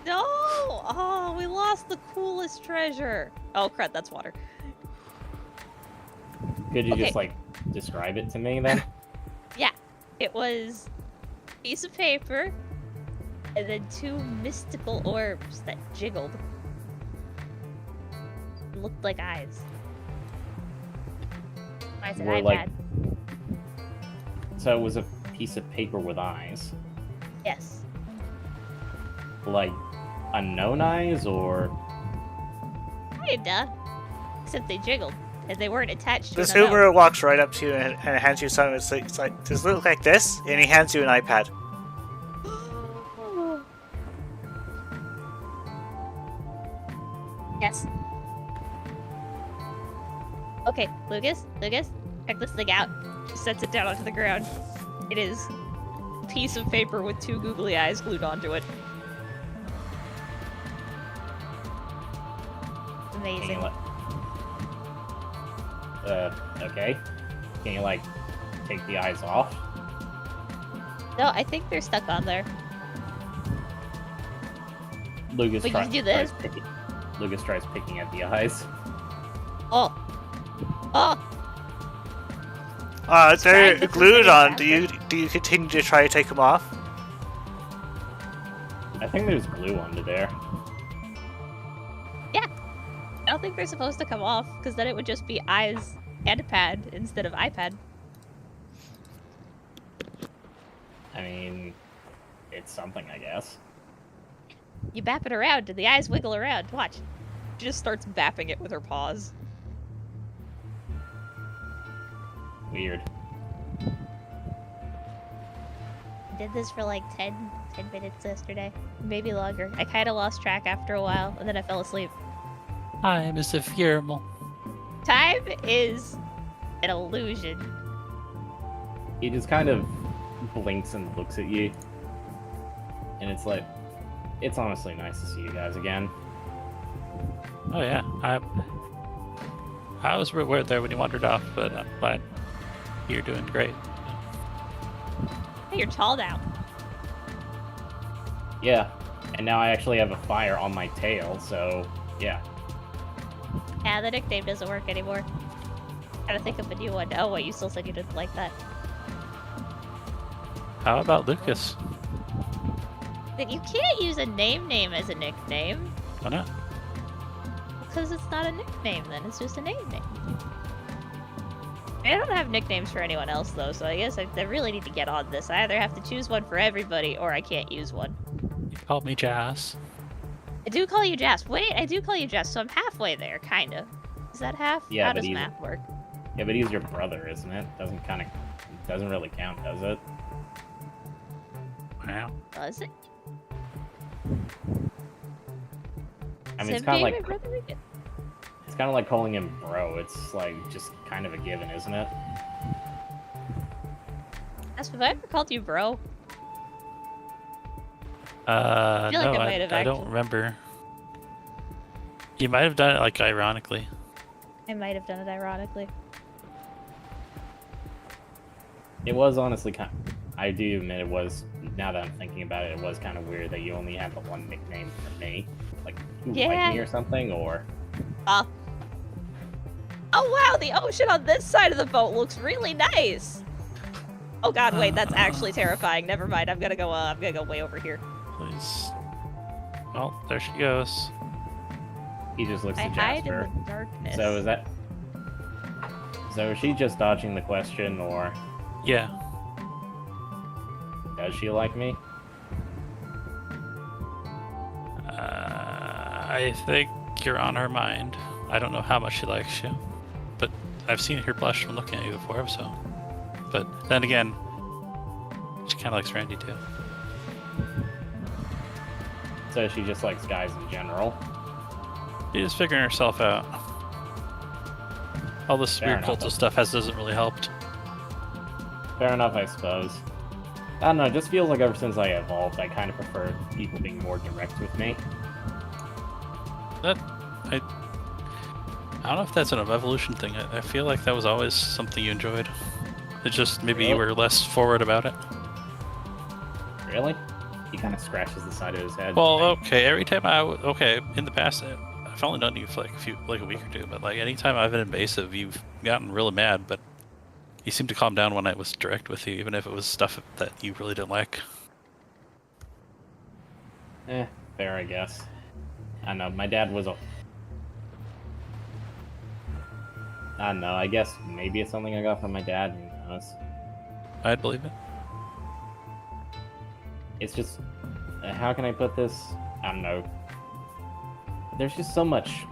No! Oh, we lost the coolest treasure. Oh crap, that's water. Could you Okay. just like describe it to me then? Yeah, it was a piece of paper and then two mystical orbs that jiggled. Looked like eyes. I said Were iPad. like- So it was a piece of paper with eyes. Yes. Like unknown eyes or Kinda. Except they jiggled. And they weren't attached to This an unknown. Uber walks right up to you and hands you something. It's like, does it look like this? And he hands you an iPad. Yes. Okay, Lucas, check this thing out. She sets it down onto the ground. It is a piece of paper with two googly eyes glued onto it. can Amazing. you like okay. Can you like take the eyes off? No, I think they're stuck on there. Lucas But you tries, can do this. Lucas tries picking at the eyes. Oh. Oh! They're Trying to glued figure on. it Do you continue to try to take them off? I think there's glue under there. I don't think they're supposed to come off, because then it would just be eyes and a pad instead of iPad. I mean, it's something, I guess. You bap it around, and the eyes wiggle around. Watch. She just starts bapping it with her paws. Weird. I did this for like 10 minutes yesterday. Maybe longer. I kind of lost track after a while, and then I fell asleep. Time is ephemeral. Time is an illusion. He just kind of blinks and looks at you. And it's like, it's honestly nice to see you guys again. Oh yeah, I was real weird there when you wandered off, but I'm glad you're doing great. Hey, you're tall now. Yeah, and now I actually have a fire on my tail, so yeah. Yeah, the nickname doesn't work anymore. Gotta think of a new one. Oh, wait, you still said you didn't like that. How about Lucas? But you can't use a name as a nickname. Why not? Because it's not a nickname then, it's just a name. I don't have nicknames for anyone else though, so I guess I really need to get on this. I either have to choose one for everybody, or I can't use one. You called me Jazz. I do call you Jess. Wait, I do call you Jess, so I'm halfway there, kind of. Is that half? Yeah, How but does he's- math work? Yeah, but he's your brother, isn't it? Doesn't really count, does it? Wow. Does it? I mean, Is it's him kind of being like my brother again? it's kind of like calling him bro. It's like just kind of a given, isn't it? Have I ever called you bro? feel like No, I might have I don't actually. remember. You might have done it like ironically. I might have done it ironically. It was honestly I do admit it was. Now that I'm thinking about it, it was kind of weird that you only had the one nickname for me. Like, who, Yeah. like me or something, or Oh wow, the ocean on this side of the boat looks really nice. Oh god, wait, that's actually terrifying. Never mind. I'm gonna go way over here. Please. Well, there she goes. he just looks I at hide in Jasper. the darkness. So is she just dodging the question, or Yeah. does she like me? I think you're on her mind. I don't know how much she likes you, but I've seen her blush from looking at you before, so. But then again, she kind of likes Randy too. So she just likes guys in general. She's just figuring herself out. All this Fair weird enough. cultist stuff hasn't really helped. Fair enough, I suppose. I don't know, it just feels like ever since I evolved, I kind of prefer people being more direct with me. I don't know if that's an evolution thing. I feel like that was always something you enjoyed. It's just maybe you Really? were less forward about it. Really? He kind of scratches the side of his head. Well, okay. Every time in the past, I've only known you for like a week or two. But like anytime I've been invasive, you've gotten really mad. But you seemed to calm down when I was direct with you, even if it was stuff that you really didn't like. Fair, I guess. I don't know, my dad was a... I don't know, I guess maybe it's something I got from my dad, who knows. I'd believe it. It's just... how can I put this? I don't know. There's just so much,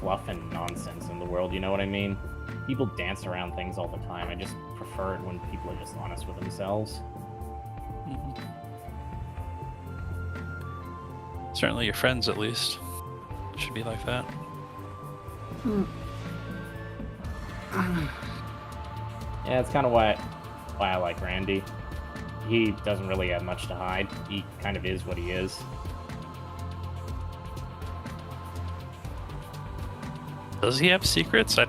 fluff and nonsense in the world, you know what I mean? People dance around things all the time. I just prefer it when people are just honest with themselves. Mhm. Certainly your friends, at least, should be like that. Yeah, it's kind of why I like Randy. He doesn't really have much to hide. He kind of is what he is. Does he have secrets? I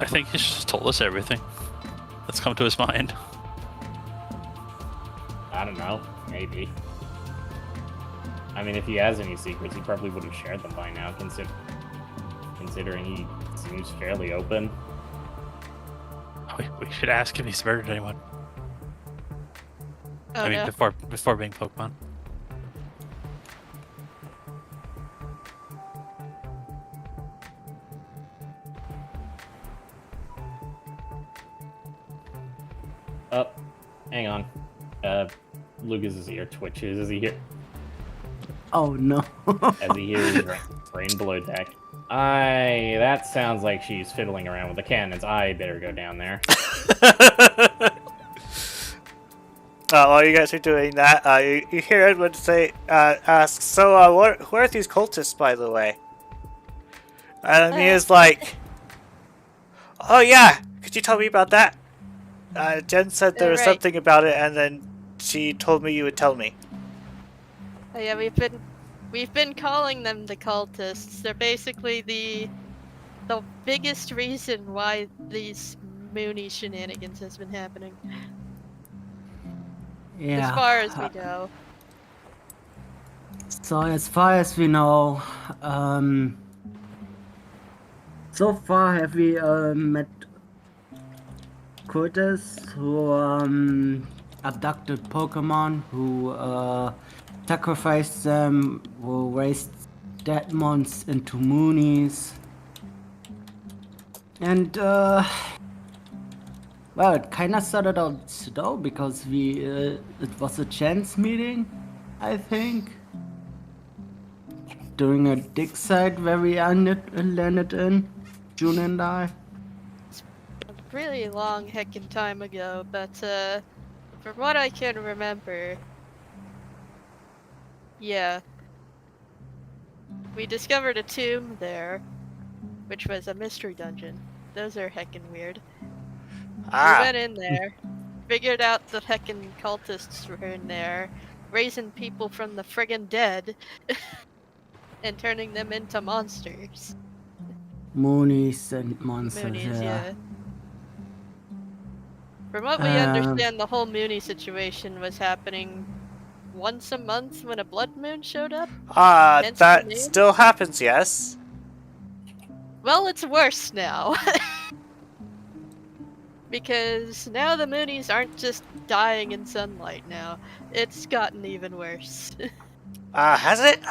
think he's just told us everything that's come to his mind. I don't know. Maybe. I mean, if he has any secrets, he probably would have shared them by now, considering he seems fairly open. We should ask if he's murdered anyone. Oh, I mean, no. before being Pokemon. Oh, hang on. Lucas's ear twitches as he Oh no. hears rain below deck. That sounds like she's fiddling around with the cannons. I better go down there. While you guys are doing that, you hear Edwin ask, so, who are these cultists, by the way? And Mia's like, oh yeah, could you tell me about that? Jen said there was Right. something about it, and then she told me you would tell me. Oh, yeah, we've been calling them the cultists. They're basically the biggest reason why these Mooney shenanigans has been happening. Yeah. As far as we know. So as far as we know, so far have we met cultists who abducted Pokemon, who sacrificed them, who raised dead mons into Moonies. And well, it kind of started out slow because it was a chance meeting, I think, during a dig site where we landed in, June and I. A really long heckin' time ago, but from what I can remember, yeah, we discovered a tomb there, which was a mystery dungeon. Those are heckin' weird. We went in there, figured out the heckin' cultists were in there, raising people from the friggin' dead, and turning them into monsters. Moonies and monsters, Moonies, yeah. yeah. From what we understand, the whole Mooney situation was happening once a month when a blood moon showed up. Hence the That name? still happens, yes? Well, it's worse now. Because now the Moonies aren't just dying in sunlight now. It's gotten even worse. Has it?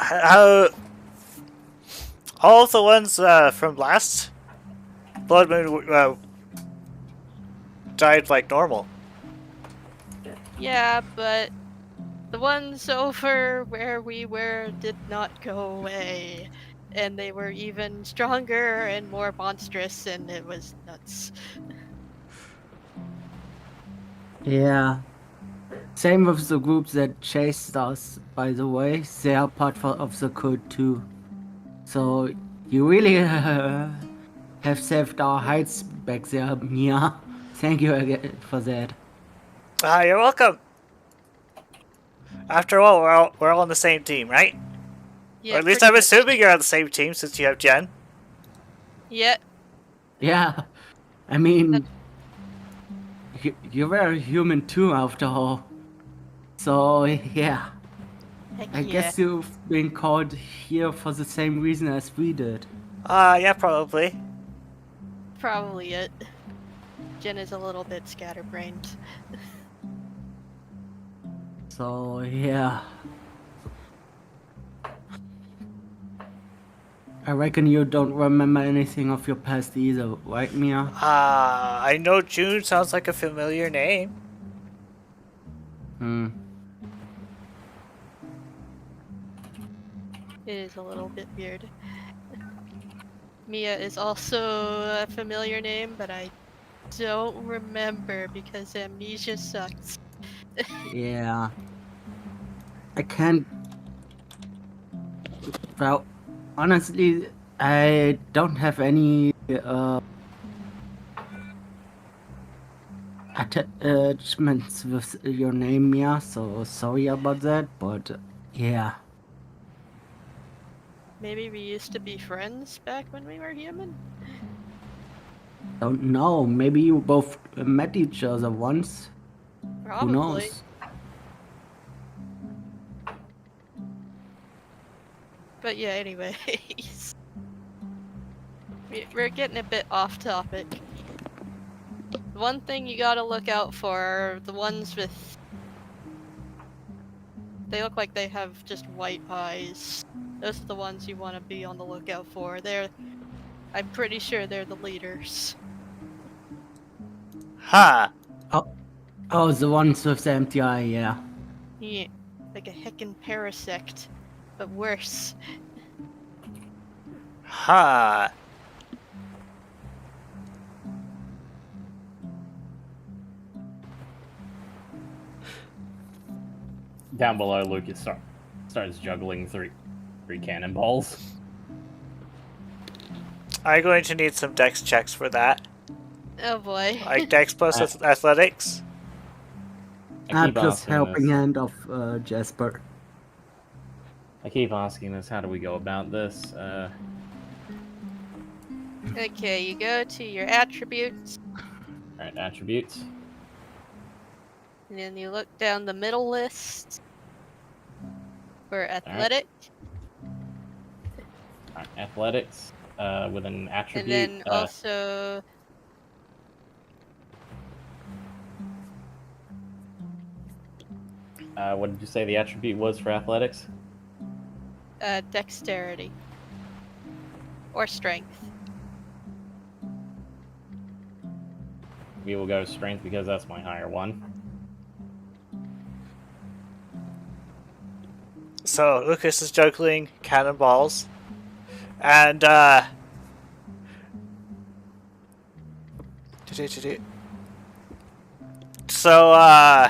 All of the ones from last Blood Moon died like normal. Yeah, but the ones over where we were did not go away. And they were even stronger and more monstrous, and it was nuts. Yeah. Same with the group that chased us, by the way. They are part of the cult too. So you really have saved our hides back there, Mia. Thank you again for that. You're welcome. After all, we're all on the same team, right? Yeah, or at least pretty I'm much. assuming you're on the same team since you have Jen. Yeah, Yeah. I mean, you were a human too, after all. So, yeah. heck I yeah. guess you've been called here for the same reason as we did. Yeah, probably. Probably it. Jen is a little bit scatterbrained. So, yeah. I reckon you don't remember anything of your past either, right, Mia? I know June sounds like a familiar name. It is a little bit weird. Mia is also a familiar name, but I don't remember because amnesia sucks. Yeah. I can't. Well, honestly, I don't have any attachments with your name, Mia, so sorry about that, but yeah. Maybe we used to be friends back when we were human? Don't know. Maybe you both met each other once. Probably. Who knows? But yeah, anyways. We're getting a bit off topic. One thing you gotta look out for are the ones with... They look like they have just white eyes. Those are the ones you want to be on the lookout for. I'm pretty sure they're the leaders. Huh. Oh, the ones with the empty eye, yeah. Yeah, like a heckin' parasect, but worse. Huh. Down below, Lucas starts juggling three cannonballs. I'm going to need some dex checks for that. Oh boy. Like dex plus athletics. I keep Plus asking helping this. hand of Jasper. I keep asking this. How do we go about this? Okay, you go to your attributes, Alright, attributes. and then you look down the middle list for athletic, Alright, athletics. With an attribute. and then also what did you say the attribute was for athletics? dexterity or strength. we will go strength because that's my higher one. So Lucas is juggling cannonballs, and so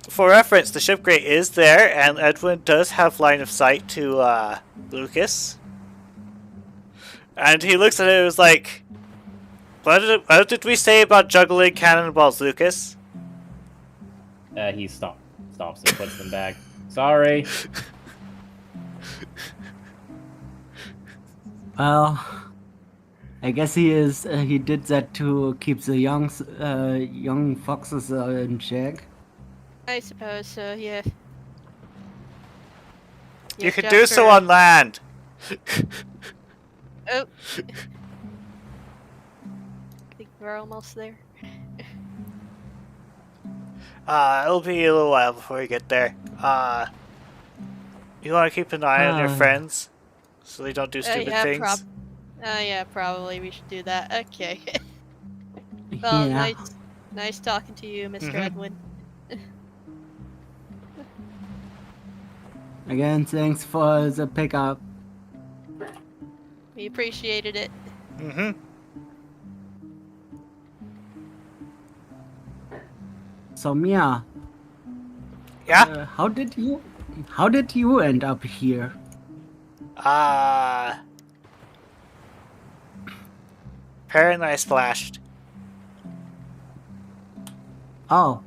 for reference, the ship grate is there, and Edwin does have line of sight to Lucas, and he looks at it and is like, what did we say about juggling cannonballs, Lucas? He stops and puts them back. Sorry. Well, I guess he is. He did that to keep the young foxes in check. I suppose so, yeah. You can do so on land. Oh. I think we're almost there. It'll be a little while before we get there. You want to keep an eye on your friends, so they don't do stupid things? Yeah, probably we should do that. Okay. Well, Yeah. nice talking to you, Mr. Edwin. Again, thanks for the pickup. We appreciated it. So Mia, Yeah. how did you end up here? Perry and I splashed. Oh,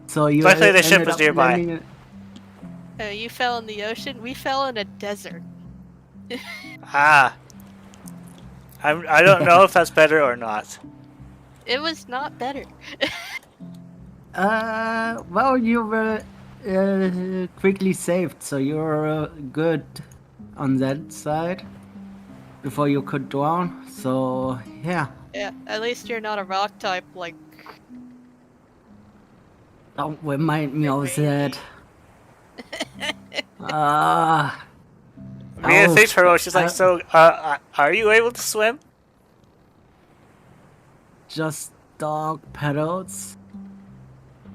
so you Luckily the ship ended was up nearby. landing You fell in the ocean. We fell in a desert. I don't know if that's better or not. It was not better. Well, you were quickly saved, so you're good on that side before you could drown. So yeah. Yeah, at least you're not a rock type like. Don't remind me of that. Mia thinks her, she's like, so, are you able to swim? Just dog pedals.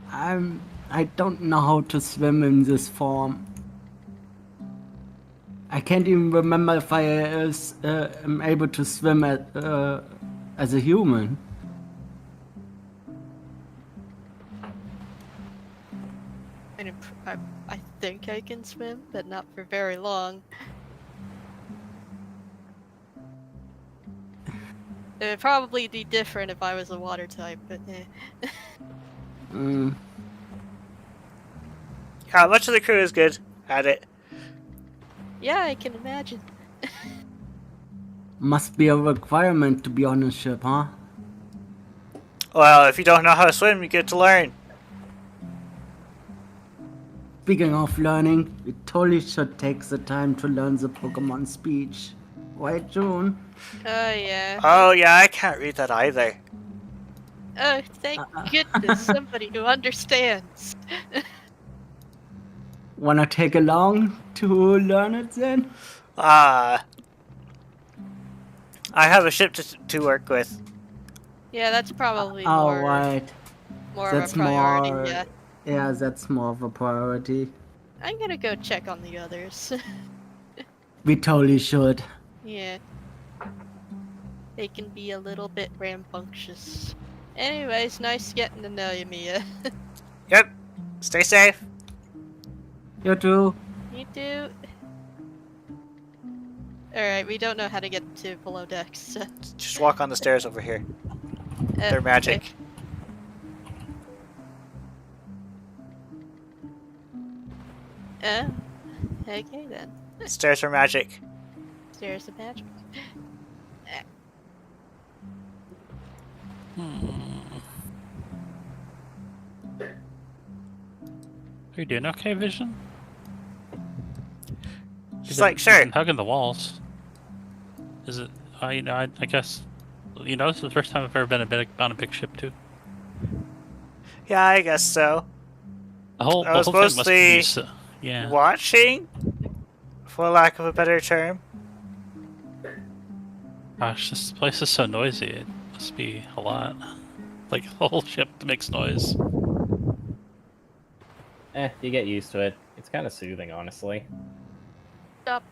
I don't know how to swim in this form. I can't even remember if I am able to swim as a human. I think I can swim, but not for very long. It would probably be different if I was a water type, but eh. Yeah, much of the crew is good at it. Yeah, I can imagine. Must be a requirement to be on a ship, huh? Well, if you don't know how to swim, you get to learn. Speaking of learning, we totally should take the time to learn the Pokemon speech. Right, June? Oh, yeah. Oh, yeah, I can't read that either. Oh, thank goodness, somebody who understands. Wanna take along to learn it then? I have a ship to work with. Yeah, that's probably Oh, more, right. more That's of a priority, more- yeah. Yeah, that's more of a priority. I'm gonna go check on the others. We totally should. Yeah. They can be a little bit rambunctious. Anyways, nice getting to know you, Mia. Yep. Stay safe. You too. You too. Alright, we don't know how to get to below decks, so. Just walk on the stairs over here. They're magic. Okay then. Stairs are magic. Stairs of magic. Are you doing okay, Vision? She's like, sure. Been hugging the walls. Is it? You know, I guess. You know, this is the first time I've ever been on a big ship too. Yeah, I guess so. The whole I was thing must be mostly yeah. watching, for lack of a better term. Gosh, this place is so noisy. Must be a lot. Like the whole ship makes noise. You get used to it. It's kind of soothing, honestly. Stop.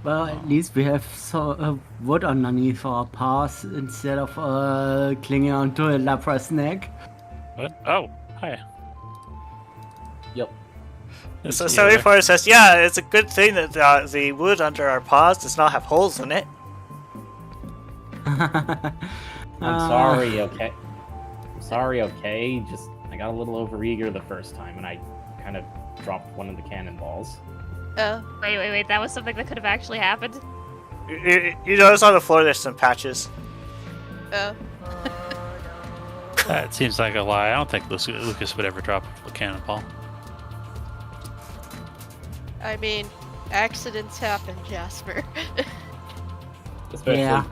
Well, at least we have wood underneath our paws instead of clinging onto a leper's neck. What? Oh, hi. Yep. Good So to see you there. 74 says, yeah, it's a good thing that the wood under our paws does not have holes in it. I'm sorry, okay? I'm sorry, okay? Just, I got a little overeager the first time, and I kind of dropped one of the cannonballs. Oh. Wait. That was something that could have actually happened. You notice on the floor there's some patches. Oh. That seems like a lie. I don't think Lucas would ever drop a cannonball. I mean, accidents happen, Jasper. Especially, Yeah.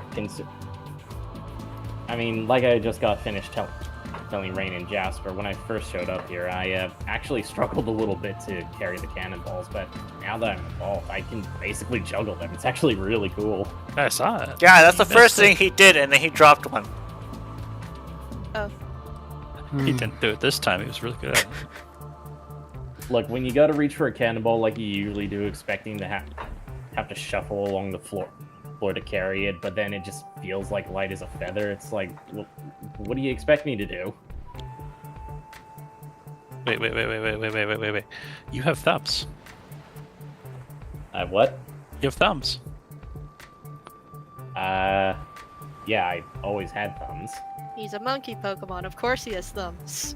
I mean, like I just got finished telling Rain and Jasper, when I first showed up here, I actually struggled a little bit to carry the cannonballs, but now that I'm involved, I can basically juggle them. It's actually really cool. I saw it. Yeah, that's the He first missed thing he did, and then he dropped one. Oh. He didn't do it this time. He was really good at it. Look, when you go to reach for a cannonball like you usually do, expecting to have to shuffle along the floor to carry it, but then it just feels like light as a feather. It's like, what do you expect me to do? Wait. You have thumbs. What? You have thumbs. Yeah, I always had thumbs. He's a monkey Pokemon. Of course he has thumbs.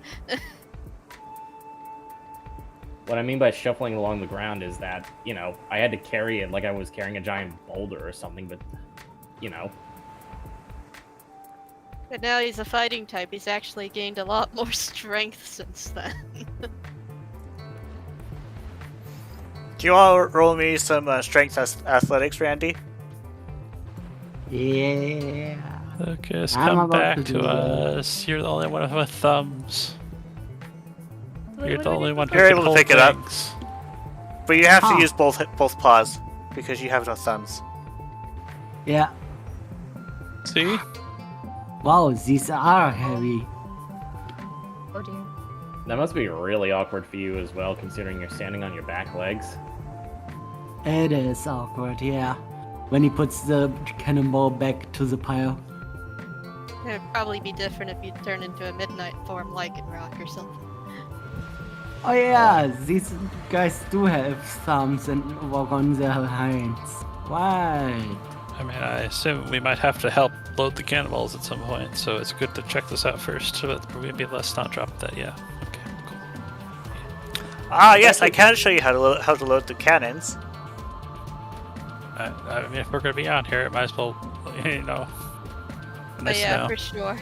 What I mean by shuffling along the ground is that, you know, I had to carry it like I was carrying a giant boulder or something, but, you know. But now he's a fighting type. He's actually gained a lot more strength since then. Do you want to roll me some strength athletics, Randy? Yeah. Lucas, I'm come about back to to do that. us. You're the only one with thumbs. You're the only one who You're can able to hold pick it up. things. But you have to Huh. use both paws, because you have no thumbs. Yeah. See? Wow, these are heavy. Oh dear. That must be really awkward for you as well, considering you're standing on your back legs. It is awkward, yeah. When he puts the cannonball back to the pile. It'd probably be different if you turn into a midnight form Lycanroc or something. Oh yeah, these guys do have thumbs and walk on their hinds. Why? I mean, I assume we might have to help load the cannonballs at some point, so it's good to check this out first. But maybe let's not drop that yet. Okay, cool. Ah, yes, I can show you how to load the cannons. I mean, if we're gonna be on here, it might as well, you know. But Nice yeah, now. for sure.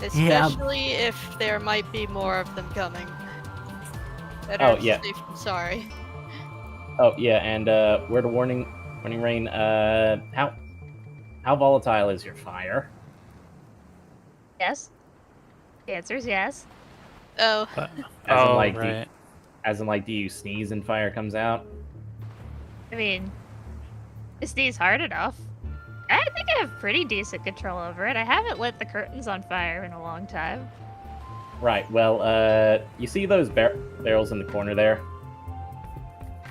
Especially if there might be more of them coming. Better Oh, yeah. safe than sorry. Oh, yeah, and, word of warning, Rain, how volatile is your fire? Yes. The answer is yes. Oh, As in, like, right. As in, like, do you sneeze and fire comes out? I mean, I sneeze hard enough. I think I have pretty decent control over it. I haven't lit the curtains on fire in a long time. Right, well, you see those barrels in the corner there?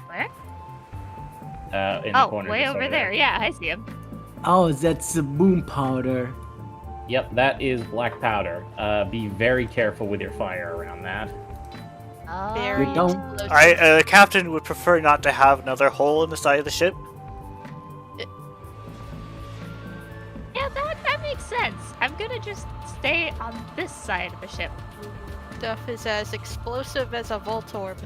Where? In the Oh, corner. way just over there. Yeah, I see him. Oh, that's the boom powder. Yep, that is black powder. Be very careful with your fire around that. very We don't- explosive. The captain would prefer not to have another hole in the side of the ship. Yeah, that makes sense. I'm gonna just stay on this side of the ship. Stuff is as explosive as a Voltorb.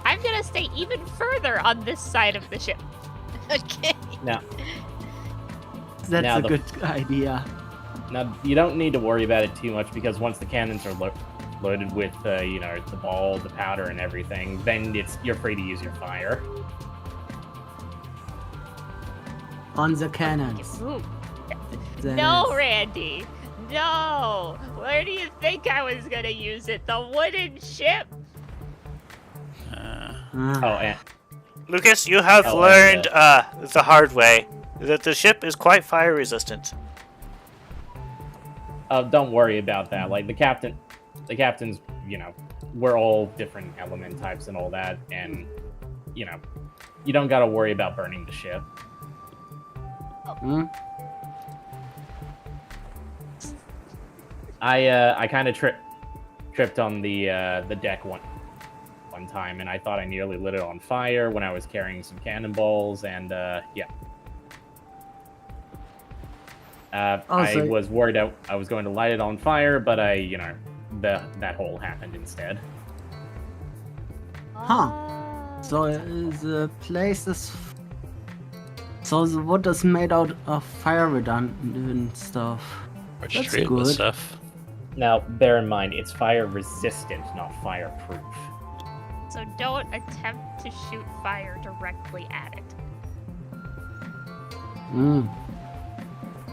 I'm gonna stay even further on this side of the ship. Okay. Now, That's Now a the- good idea. now you don't need to worry about it too much because once the cannons are loaded with, you know, the ball, the powder, and everything, then you're free to use your fire. On the cannons. Ooh. That No, is- Randy. No. Where do you think I was gonna use it? The wooden ship? Oh, Ah, Lucas, you have Oh, learned and, the hard way that the ship is quite fire resistant. Don't worry about that. Like the captain's, we're all different element types and all that, and you don't gotta worry about burning the ship. Hmm? I kind of tripped on the deck one time, and I thought I nearly lit it on fire when I was carrying some cannonballs, and yeah. I was worried I was going to light it on fire, but that hole happened instead. Huh. So the place is... So the wood is made out of fire redundant stuff. Which That's treated with good. stuff. Now, bear in mind, it's fire resistant, not fireproof. So don't attempt to shoot fire directly at it. Mm.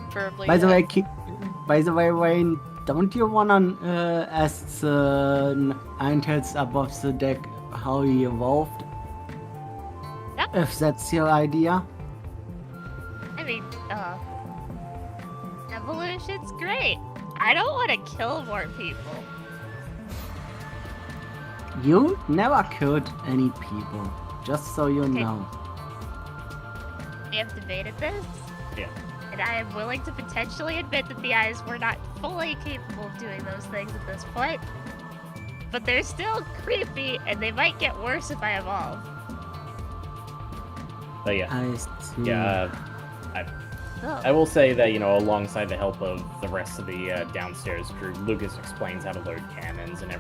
Preferably. By the way, Wayne, don't you wanna ask the Ninetales above the deck how he evolved? Yep. If that's your idea. I mean, evolution's great. I don't want to kill more people. You never killed any people, just so you Okay. know. We have debated this. Yeah. And I am willing to potentially admit that the eyes were not fully capable of doing those things at this point. But they're still creepy, and they might get worse if I evolve. But yeah, I see. yeah. Oh. I will say that, alongside the help of the rest of the downstairs crew, Lucas explains how to load cannons and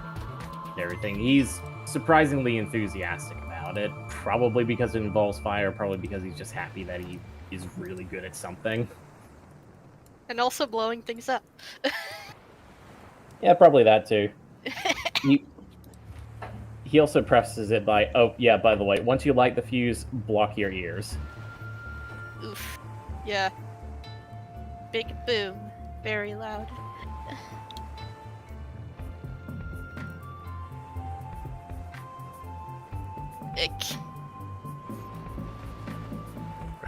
everything. He's surprisingly enthusiastic about it, probably because it involves fire, probably because he's just happy that he is really good at something. And also blowing things up. Yeah, probably that too. He also prefaces it by, oh, yeah, by the way, once you light the fuse, block your ears. Oof. Yeah. Big boom. Very loud. Ick.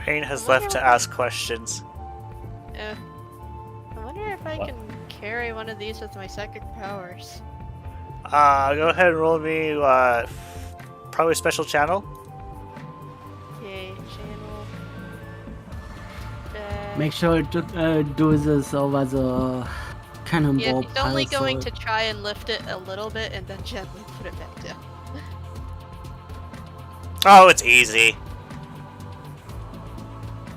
Rain has left to ask questions. I wonder if I What? can carry one of these with my psychic powers. Go ahead and roll me probably special channel. Okay, channel. Make sure to do this over the cannonball Yeah, he's only pile, going so- to try and lift it a little bit and then gently put it back down. Oh, it's easy.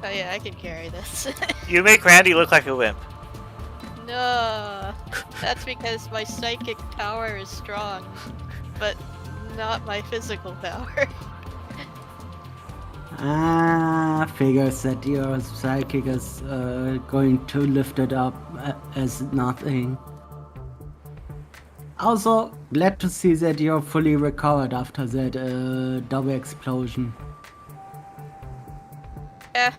Oh yeah, I can carry this. You make Randy look like a wimp. No, that's because my psychic power is strong, but not my physical power. Figures that your psychic is going to lift it up as nothing. Also, glad to see that you're fully recovered after that double explosion. Yeah,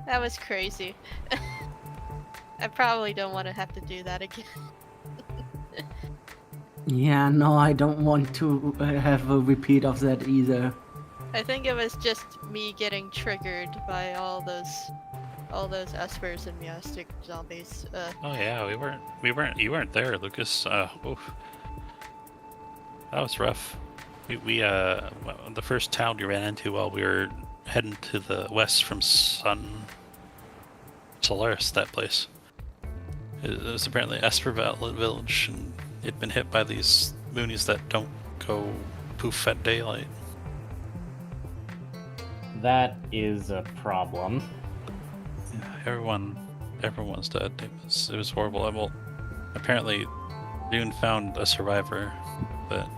that was crazy. I probably don't want to have to do that again. Yeah, no, I don't want to have a repeat of that either. I think it was just me getting triggered by all those espers and Meowstic zombies. Oh yeah, you weren't there, Lucas. Oof. That was rough. We the first town we ran into while we were heading to the west from Solaris, that place. It was apparently Esper Village, and it'd been hit by these moonies that don't go poof at daylight. That is a problem. Everyone's dead. It was horrible. Well, apparently, Dune found a survivor, but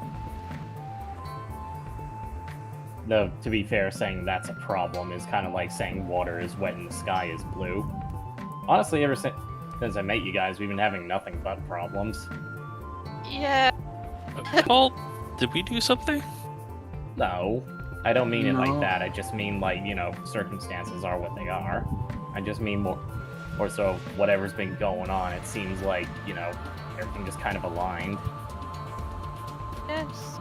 No, to be fair, saying that's a problem is kind of like saying water is wet and the sky is blue. Honestly, ever since I met you guys, we've been having nothing but problems. Yeah, Paul, did we do something? No, I don't mean it No. like that. I just mean like, circumstances are what they are. I just mean more so whatever's been going on. It seems like, everything just kind of aligned. yes.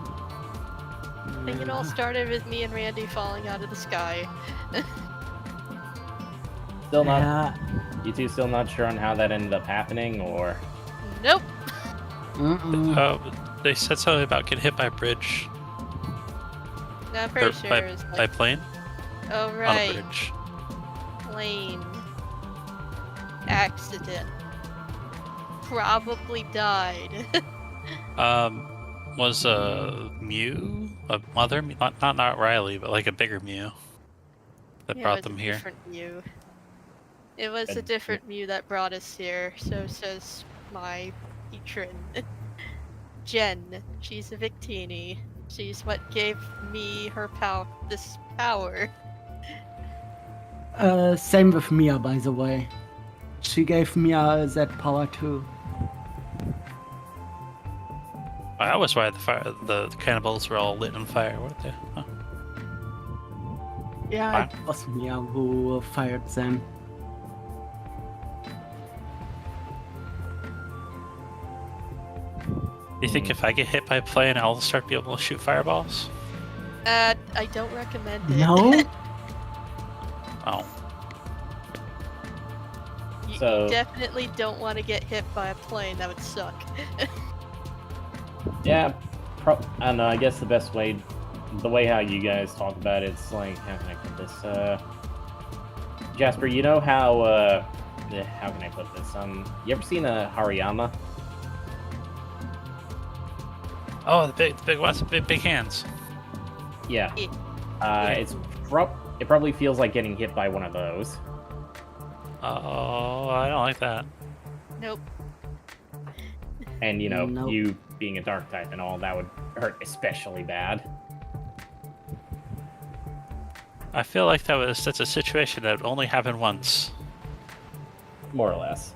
think it all started with me and Randy falling out of the sky. Still not. Yeah. You two still not sure on how that ended up happening, or Nope. They said something about getting hit by a bridge. No, I'm pretty Or sure by, it was by like, plane oh on a right, bridge. plane accident. Probably died. Was a Mew, a mother, not Riley, but like a bigger Mew that Yeah, brought it was them a here. different Mew. It was a And- different Mew that brought us here. So says my patron, Jen. She's a Victini. She's what gave me her this power. Same with Mia, by the way. She gave Mia that power too. That was why the cannibals were all lit on fire, weren't they? Huh. Yeah, it was Mia who fired them. You think if I get hit by a plane, I'll start being able to shoot fireballs? I don't recommend it. No? Oh, You So- definitely don't want to get hit by a plane. That would suck. yeah, I don't know. I guess the best way, the way how you guys talk about it, it's like, how can I put this? Jasper, you know how can I put this? You ever seen a Hariyama? oh, the big ones, big hands. Yeah. Yeah. It probably feels like getting hit by one of those. Oh, I don't like that. Nope. And you know, Nope. you being a dark type and all, that would hurt especially bad. I feel like that's a situation that would only happen once. More or less.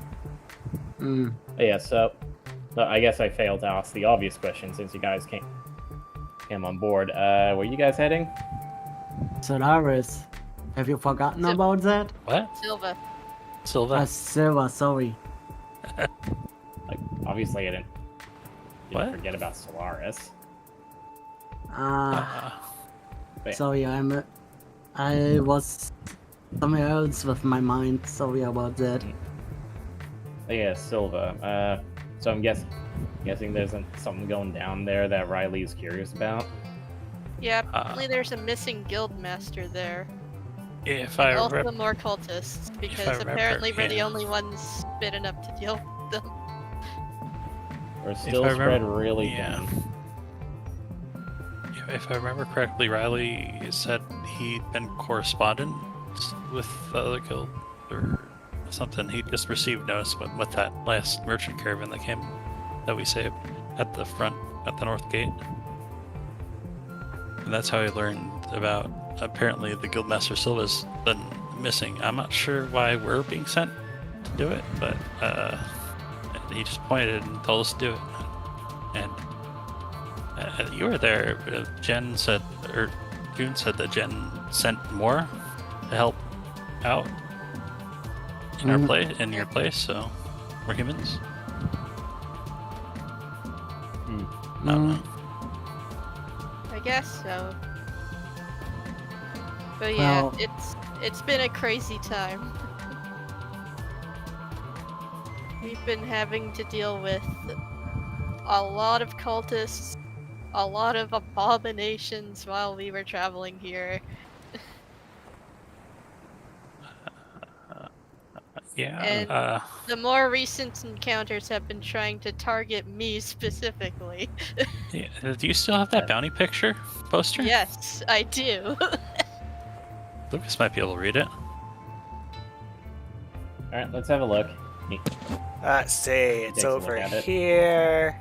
Mm. But yeah, so I guess I failed to ask the obvious question since you guys came on board. Where you guys heading? Solaris. Have you forgotten So- about that? What? Silva. Silva? Silver, sorry. Like, obviously I didn't What? forget about Solaris. Uh, But Sorry, I was somewhere else with my mind. Sorry about that. yeah, Silva. So I'm guessing there's something going down there that Riley is curious about. Yeah, apparently there's a missing guild master there. if I Also remember, more cultists, because remember, apparently we're the yeah. only ones fit enough to deal with them. We're still I spread remember- really yeah. thin. if I remember correctly, Riley said he'd been correspondent with the other guild or something. He just received notice with that last merchant caravan that we saved at the front, at the north gate. And that's how he learned about, apparently, the Guildmaster Silva's been missing. I'm not sure why we're being sent to do it, but he just pointed and told us to do it. And you were there. Jen said, or June said that Jen sent more to help out in our place, in your place. So we're humans. I don't know. I guess so. But yeah, Well- it's been a crazy time. We've been having to deal with a lot of cultists, a lot of abominations while we were traveling here. Yeah. And- The more recent encounters have been trying to target me specifically. Yeah. Do you still have that bounty picture poster? Yes, I do. Lucas might be able to read it. Alright, let's have a look. Let's see, it's Takes a look over at it. here.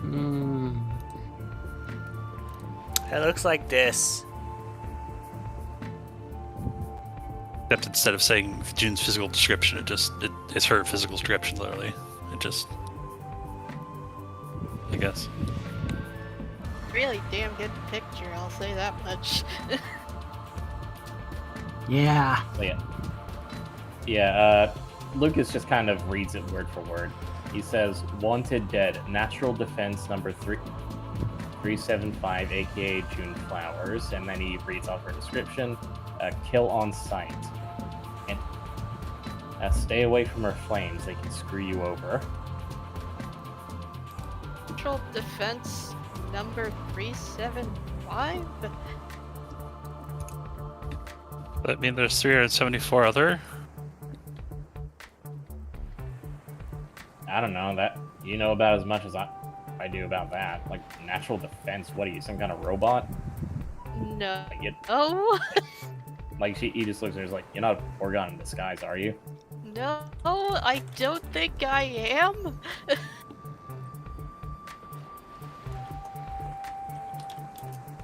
Mm. It looks like this. Except instead of saying June's physical description, it's her physical description, literally. It just, I guess. Really damn good picture, I'll say that much. Yeah. So yeah, Lucas just kind of reads it word for word. He says, "Wanted dead. Natural defense number 375, aka June Flowers, and then he reads off her description: kill on sight. And stay away from her flames; they can screw you over. Natural defense number 375. I mean, there's 374 other. I don't know that you know about as much as I do about that. Like natural defense. What are you, some kind of robot? No. Like, Oh. like he just looks at her and is like, you're not Oregon in disguise, are you? No, I don't think I am.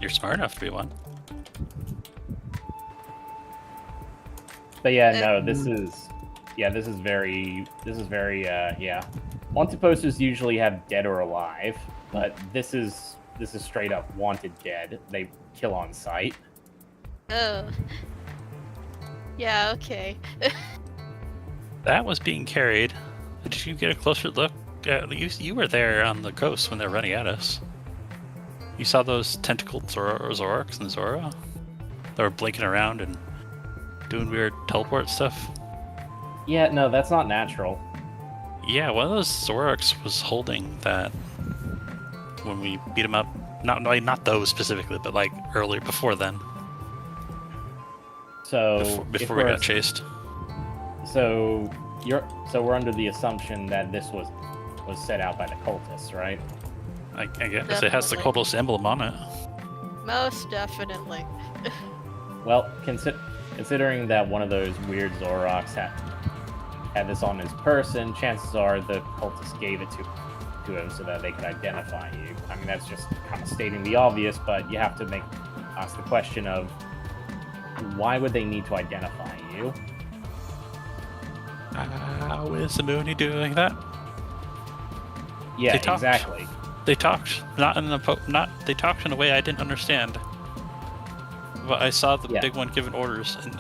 You're smart enough to be one. But yeah, no, this is very yeah. Wanted posters usually have dead or alive, but this is straight up wanted dead. They kill on sight. Oh. Yeah, okay. That was being carried. Did you get a closer look? You were there on the coast when they were running at us. You saw those tentacled Zoroarks and Zora? They were blinking around and doing weird teleport stuff. Yeah, no, that's not natural. Yeah, one of those Zoroarks was holding that when we beat him up. Not those specifically, but like earlier, before then. So before we got chased. So we're under the assumption that this was set out by the cultists, right? I guess it has the cultist emblem on it. Most definitely. Well, considering that one of those weird Zoroarks had this on his person, chances are the cultists gave it to him so that they could identify you. I mean, that's just kind of stating the obvious, but you have to ask the question of why would they need to identify you? How is the Mooney doing that? Yeah, They talked. exactly. They talked they talked in a way I didn't understand. But I saw the big one giving orders, and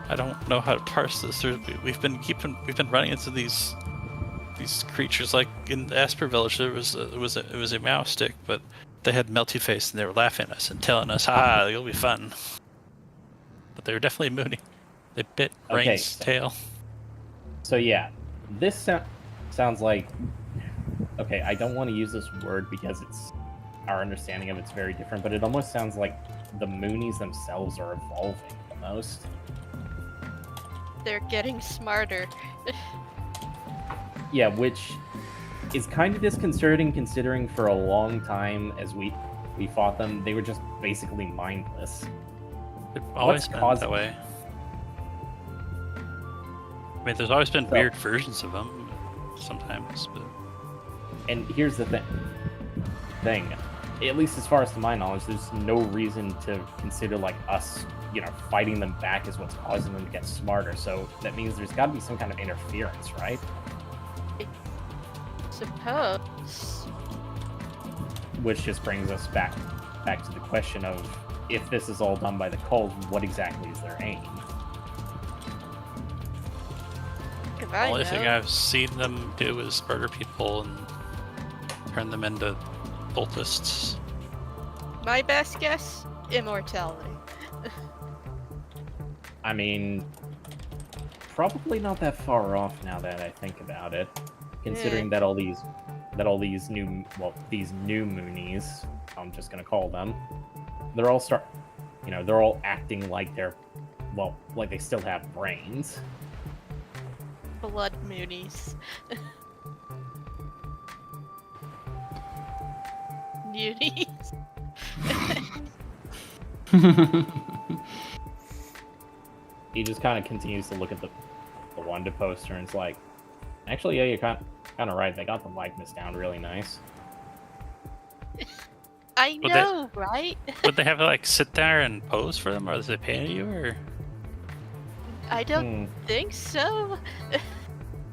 I don't know how to parse this. We've been running into these creatures. Like in the Esper Village, it was a mouse stick, but they had melty face and they were laughing at us and telling us, "Ha, you'll be fun." But they were definitely Mooney. They bit Rain's tail. So yeah, this sounds like. Okay, I don't want to use this word because our understanding of it's very different, but it almost sounds like the Moonies themselves are evolving almost. They're getting smarter. Yeah, which is kind of disconcerting considering for a long time as we fought them, they were just basically mindless. They've always been that way. I mean, there's always been weird versions of them sometimes, but... And here's the thing, at least as far as to my knowledge, there's no reason to consider like us, fighting them back is what's causing them to get smarter. So that means there's got to be some kind of interference, right? Suppose. Which just brings us back to the question of if this is all done by the cult, what exactly is their aim? The only thing I've seen them do is murder people and turn them into cultists. My best guess, immortality. I mean, probably not that far off now that I think about it. Considering that all these new Moonies, I'm just gonna call them, they're all acting like like they still have brains. Blood Moonies. Moonies. He just kind of continues to look at the Wanda poster and it's like, actually, yeah, you're kind of right. They got the likeness down really nice. I know, right? Would they have to like sit there and pose for them, or is they paying you, or? I don't think so.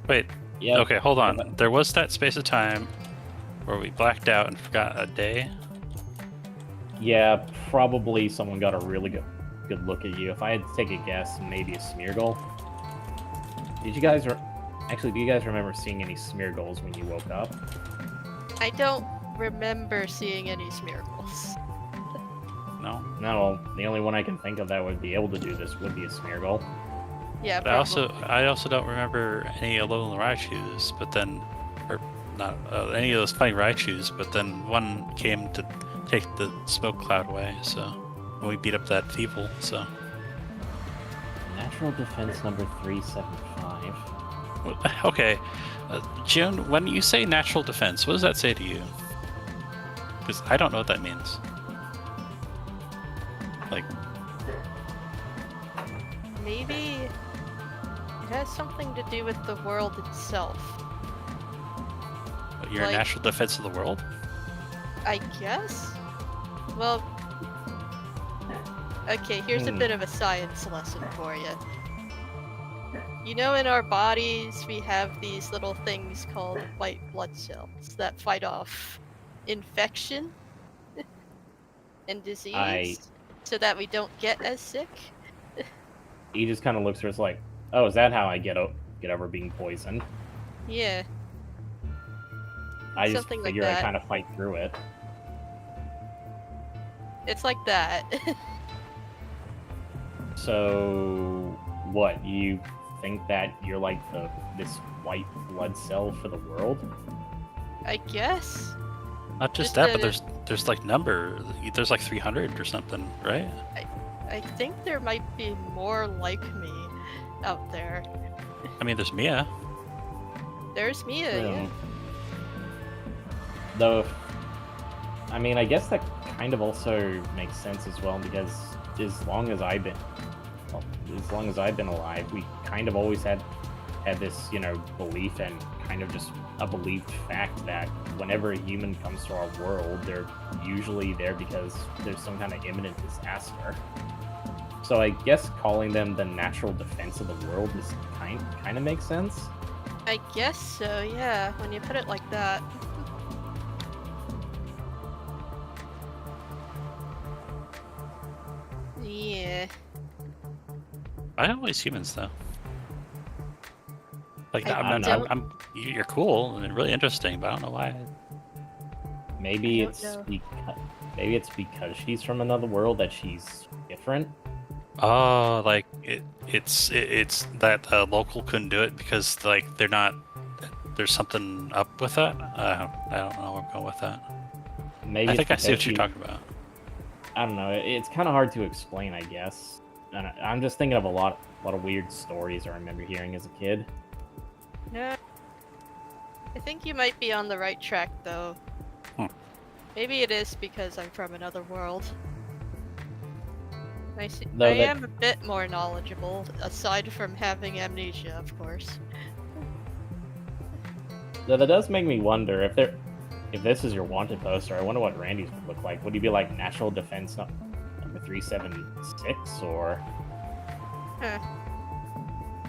Wait. Yeah. Okay, hold on. There was that space of time where we blacked out and forgot a day. Yeah, probably someone got a really good look at you. If I had to take a guess, maybe a Smeargle. Do you guys remember seeing any Smeargles when you woke up? I don't remember seeing any Smeargles. No. No, the only one I can think of that would be able to do this would be a Smeargle. Yeah, But I also don't remember any Alolan Raichus, but then, or not any of those fighting Raichus, but then one came to take the smoke cloud away. So when we beat up that Feeble, so Natural defense number 375. okay, June. When you say natural defense, what does that say to you? Because I don't know what that means. Like, maybe it has something to do with the world itself. you're a Like- natural defense of the world. I guess? Well, okay, here's a bit of a science lesson for you. You know, in our bodies, we have these little things called white blood cells that fight off infection and disease so that we don't get as sick. He just kind of looks at us like, "Oh, is that how I get over being poisoned?" Yeah. I just Something like figure I that. kind of fight through it. It's like that. So, what, you think that you're like this white blood cell for the world? I guess. Not just Just that, but a- there's like there's like 300 or something, right? I think there might be more like me out there. I mean, there's Mia. There's Mia, yeah. Though, I mean, I guess that kind of also makes sense as well, because as long as I've been alive, we kind of always had this, belief, and kind of just a believed fact that whenever a human comes to our world, they're usually there because there's some kind of imminent disaster. So I guess calling them the natural defense of the world is kind of makes sense. I guess so, yeah, when you put it like that. Yeah. I don't always humans though. Like I I'm, don't- you're cool and really interesting, but I don't know why. Maybe I don't it's know. because she's from another world that she's different. Oh, like it's that local couldn't do it because like they're not. There's something up with that. I don't know where I'm going with that. Maybe I it's think I see what because you're she- talking about. I don't know. It's kind of hard to explain, I guess. And I'm just thinking of a lot of weird stories I remember hearing as a kid. No. I think you might be on the right track, though. Maybe it is because I'm from another world. I No, that- am a bit more knowledgeable, aside from having amnesia, of course. Though that does make me wonder if this is your wanted poster. I wonder what Randy's would look like. Would he be like natural defense number 376 or?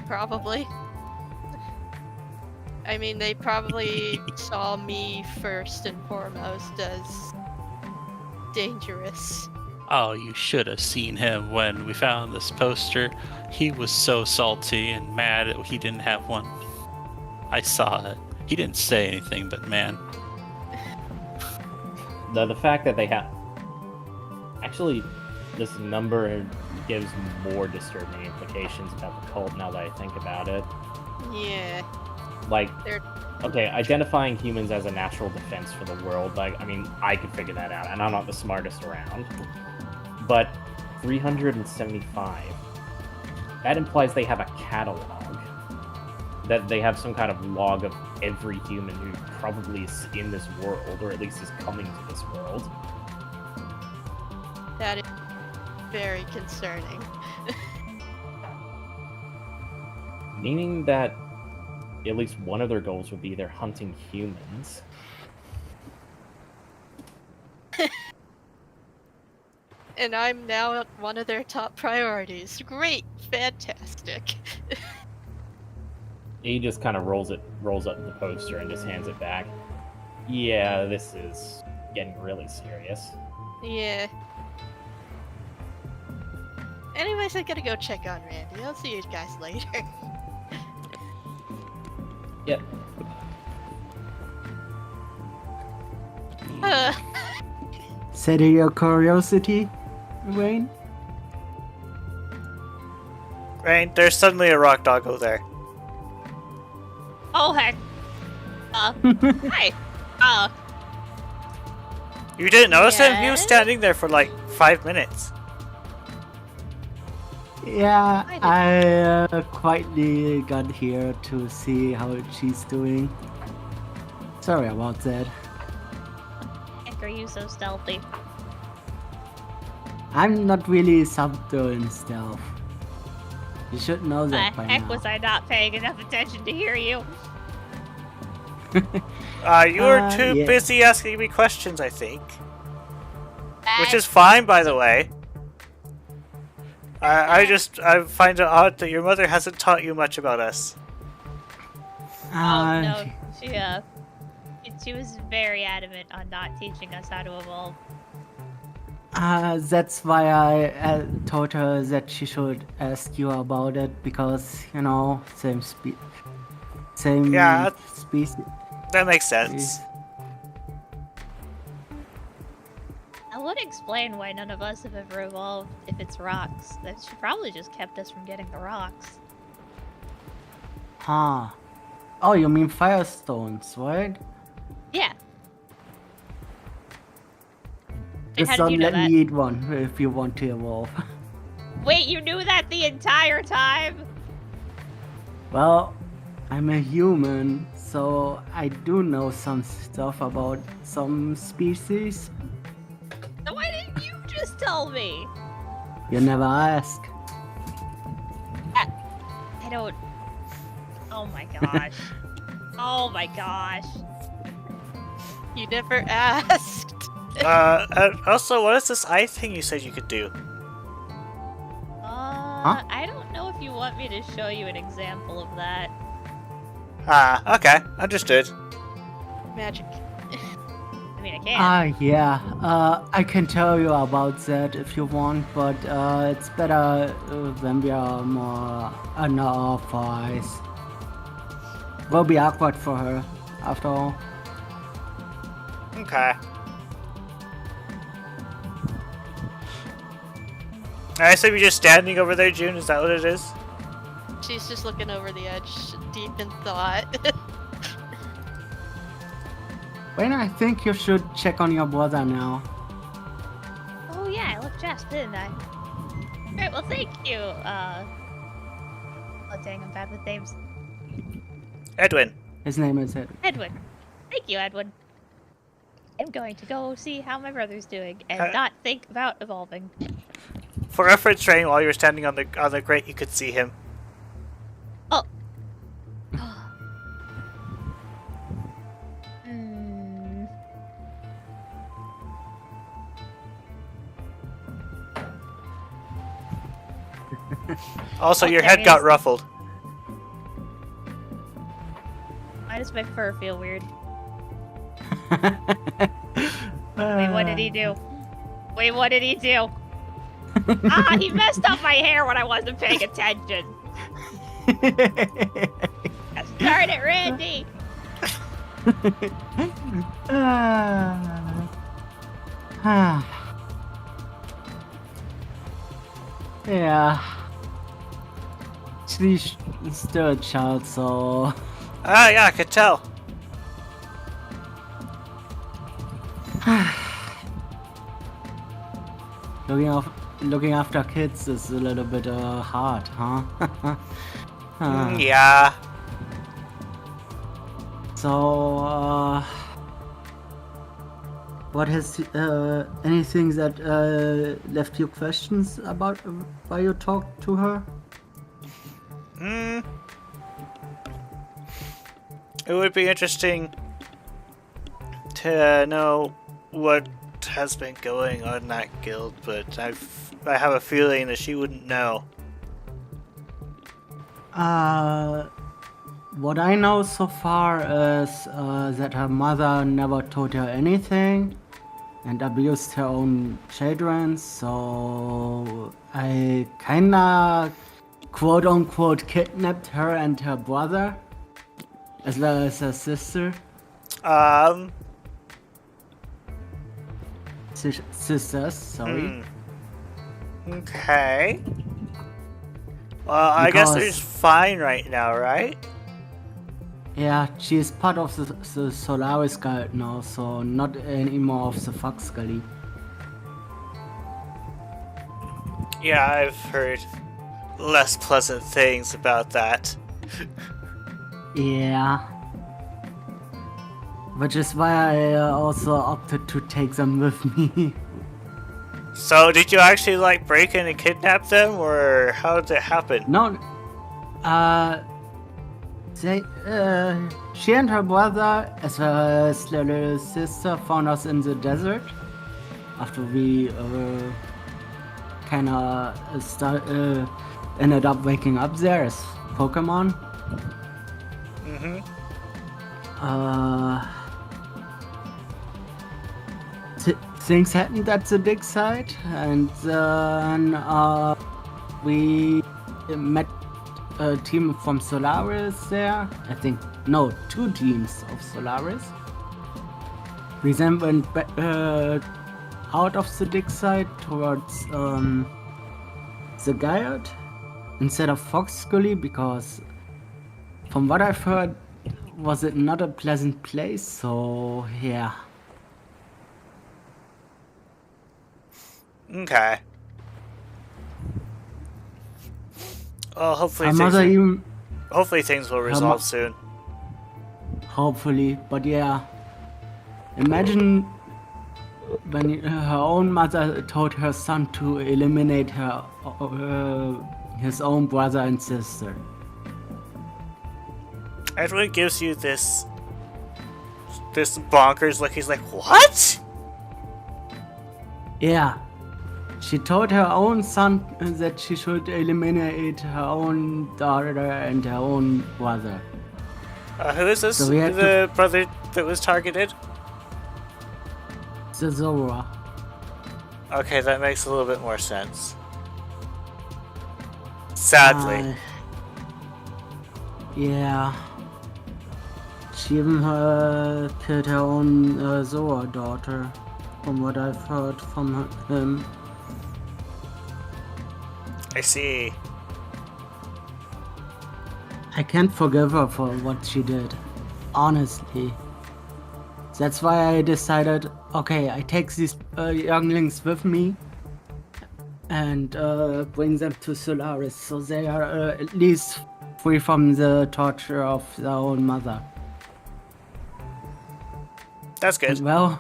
Probably. I mean, they probably saw me first and foremost as dangerous. Oh, you should have seen him when we found this poster. He was so salty and mad that he didn't have one. I saw it. He didn't say anything, but man. The fact that they have actually this number gives more disturbing implications about the cult now that I think about it. Yeah. Like, They're- okay, identifying humans as a natural defense for the world, like, I mean, I could figure that out, and I'm not the smartest around. But 375, that implies they have a catalog. That they have some kind of log of every human who probably is in this world, or at least is coming to this world. That is very concerning. Meaning that at least one of their goals would be they're hunting humans. And I'm now one of their top priorities. Great, fantastic. He just kind of rolls up the poster and just hands it back. Yeah, this is getting really serious. Yeah. Anyways, I gotta go check on Randy. I'll see you guys later. Yep. Set your curiosity, Wayne. Rain, there's suddenly a rock doggo there. Oh heck. Hi. You didn't notice him? He was Yes? standing there for like 5 minutes. Yeah, I I quietly got here to see how she's doing. Sorry about that. Heck, are you so stealthy? I'm not really subtle in stealth. You should know The that by heck now. was I not paying enough attention to hear you? You were too yeah. busy asking me questions, I think. Which is fine, by the way. I find it odd that your mother hasn't taught you much about us. Oh no, she was very adamant on not teaching us how to evolve. That's why I told her that she should ask you about it because, you know, same Yeah. species. That makes sense. That would explain why none of us have ever evolved if it's rocks. That she probably just kept us from getting the rocks. Huh. Oh, you mean firestones, right? Yeah. Wait, Just how did don't you know let that? me eat one if you want to evolve. Wait, you knew that the entire time? Well, I'm a human, so I do know some stuff about some species. So why didn't you just tell me? You never ask. I don't... Oh my gosh. Oh my gosh. You never asked. And also, what is this eye thing you said you could do? I don't know if you want me to show you an example of that. Ah, okay, understood. Magic. I mean, I can. Yeah. I can tell you about that if you want, but it's better when we are more under our eyes. Will be awkward for her, after all. Okay. I assume you're just standing over there, June? Is that what it is? She's just looking over the edge, deep in thought. Wayne, I think you should check on your brother now. Oh yeah, I looked just, didn't I? Alright, well thank you. Oh dang, I'm bad with names. Edwin. His name is Ed. Edwin. Thank you, Edwin. I'm going to go see how my brother's doing and not think about evolving. For reference, Rain, while you were standing on the grate, you could see him. Oh. Also, Oh, your there head he got is. ruffled. Why does my fur feel weird? Wait, what did he do? Wait, what did he do? Ah, he messed up my hair when I wasn't paying attention. Darn it, Randy! Yeah. She's still a child, so... Ah, yeah, I could tell. Looking after kids is a little bit hard, huh? Yeah. So, what has anything that left you questions about while you talked to her? It would be interesting to know what has been going on in that guild, but I have a feeling that she wouldn't know. What I know so far is that her mother never told her anything and abused her own children, so I kinda quote unquote kidnapped her and her brother, as well as her sister. sisters. Sorry. Okay. Well, I guess they're just fine right now, right? Yeah, she is part of the Solaris Guild now, so not anymore of the Fox Gully. Yeah, I've heard less pleasant things about that. Yeah. Which is why I also opted to take them with me. So, did you actually like break in and kidnap them, or how did it happen? No, she and her brother, as well as their little sister, found us in the desert after we kinda ended up waking up there as Pokemon. Things happened at the dig site, and then we met a team from Solaris there. I think, no, 2 teams of Solaris. We then went out of the dig site towards the Guild instead of Fox Gully, because from what I've heard, was it not a pleasant place, so yeah. Okay. Well, hopefully things will resolve soon. Hopefully, but yeah. Imagine when her own mother told her son to eliminate his own brother and sister. Edwin gives you this bonkers look. He's like, what? Yeah. She told her own son that she should eliminate her own daughter and her own brother. Who is this? So The brother that was targeted? The Zora. Okay, that makes a little bit more sense. Sadly. Yeah. She even killed her own Zora daughter, from what I've heard from him. I see. I can't forgive her for what she did, honestly. That's why I decided, okay, I take these younglings with me and bring them to Solaris, so they are at least free from the torture of their own mother. That's good. And well,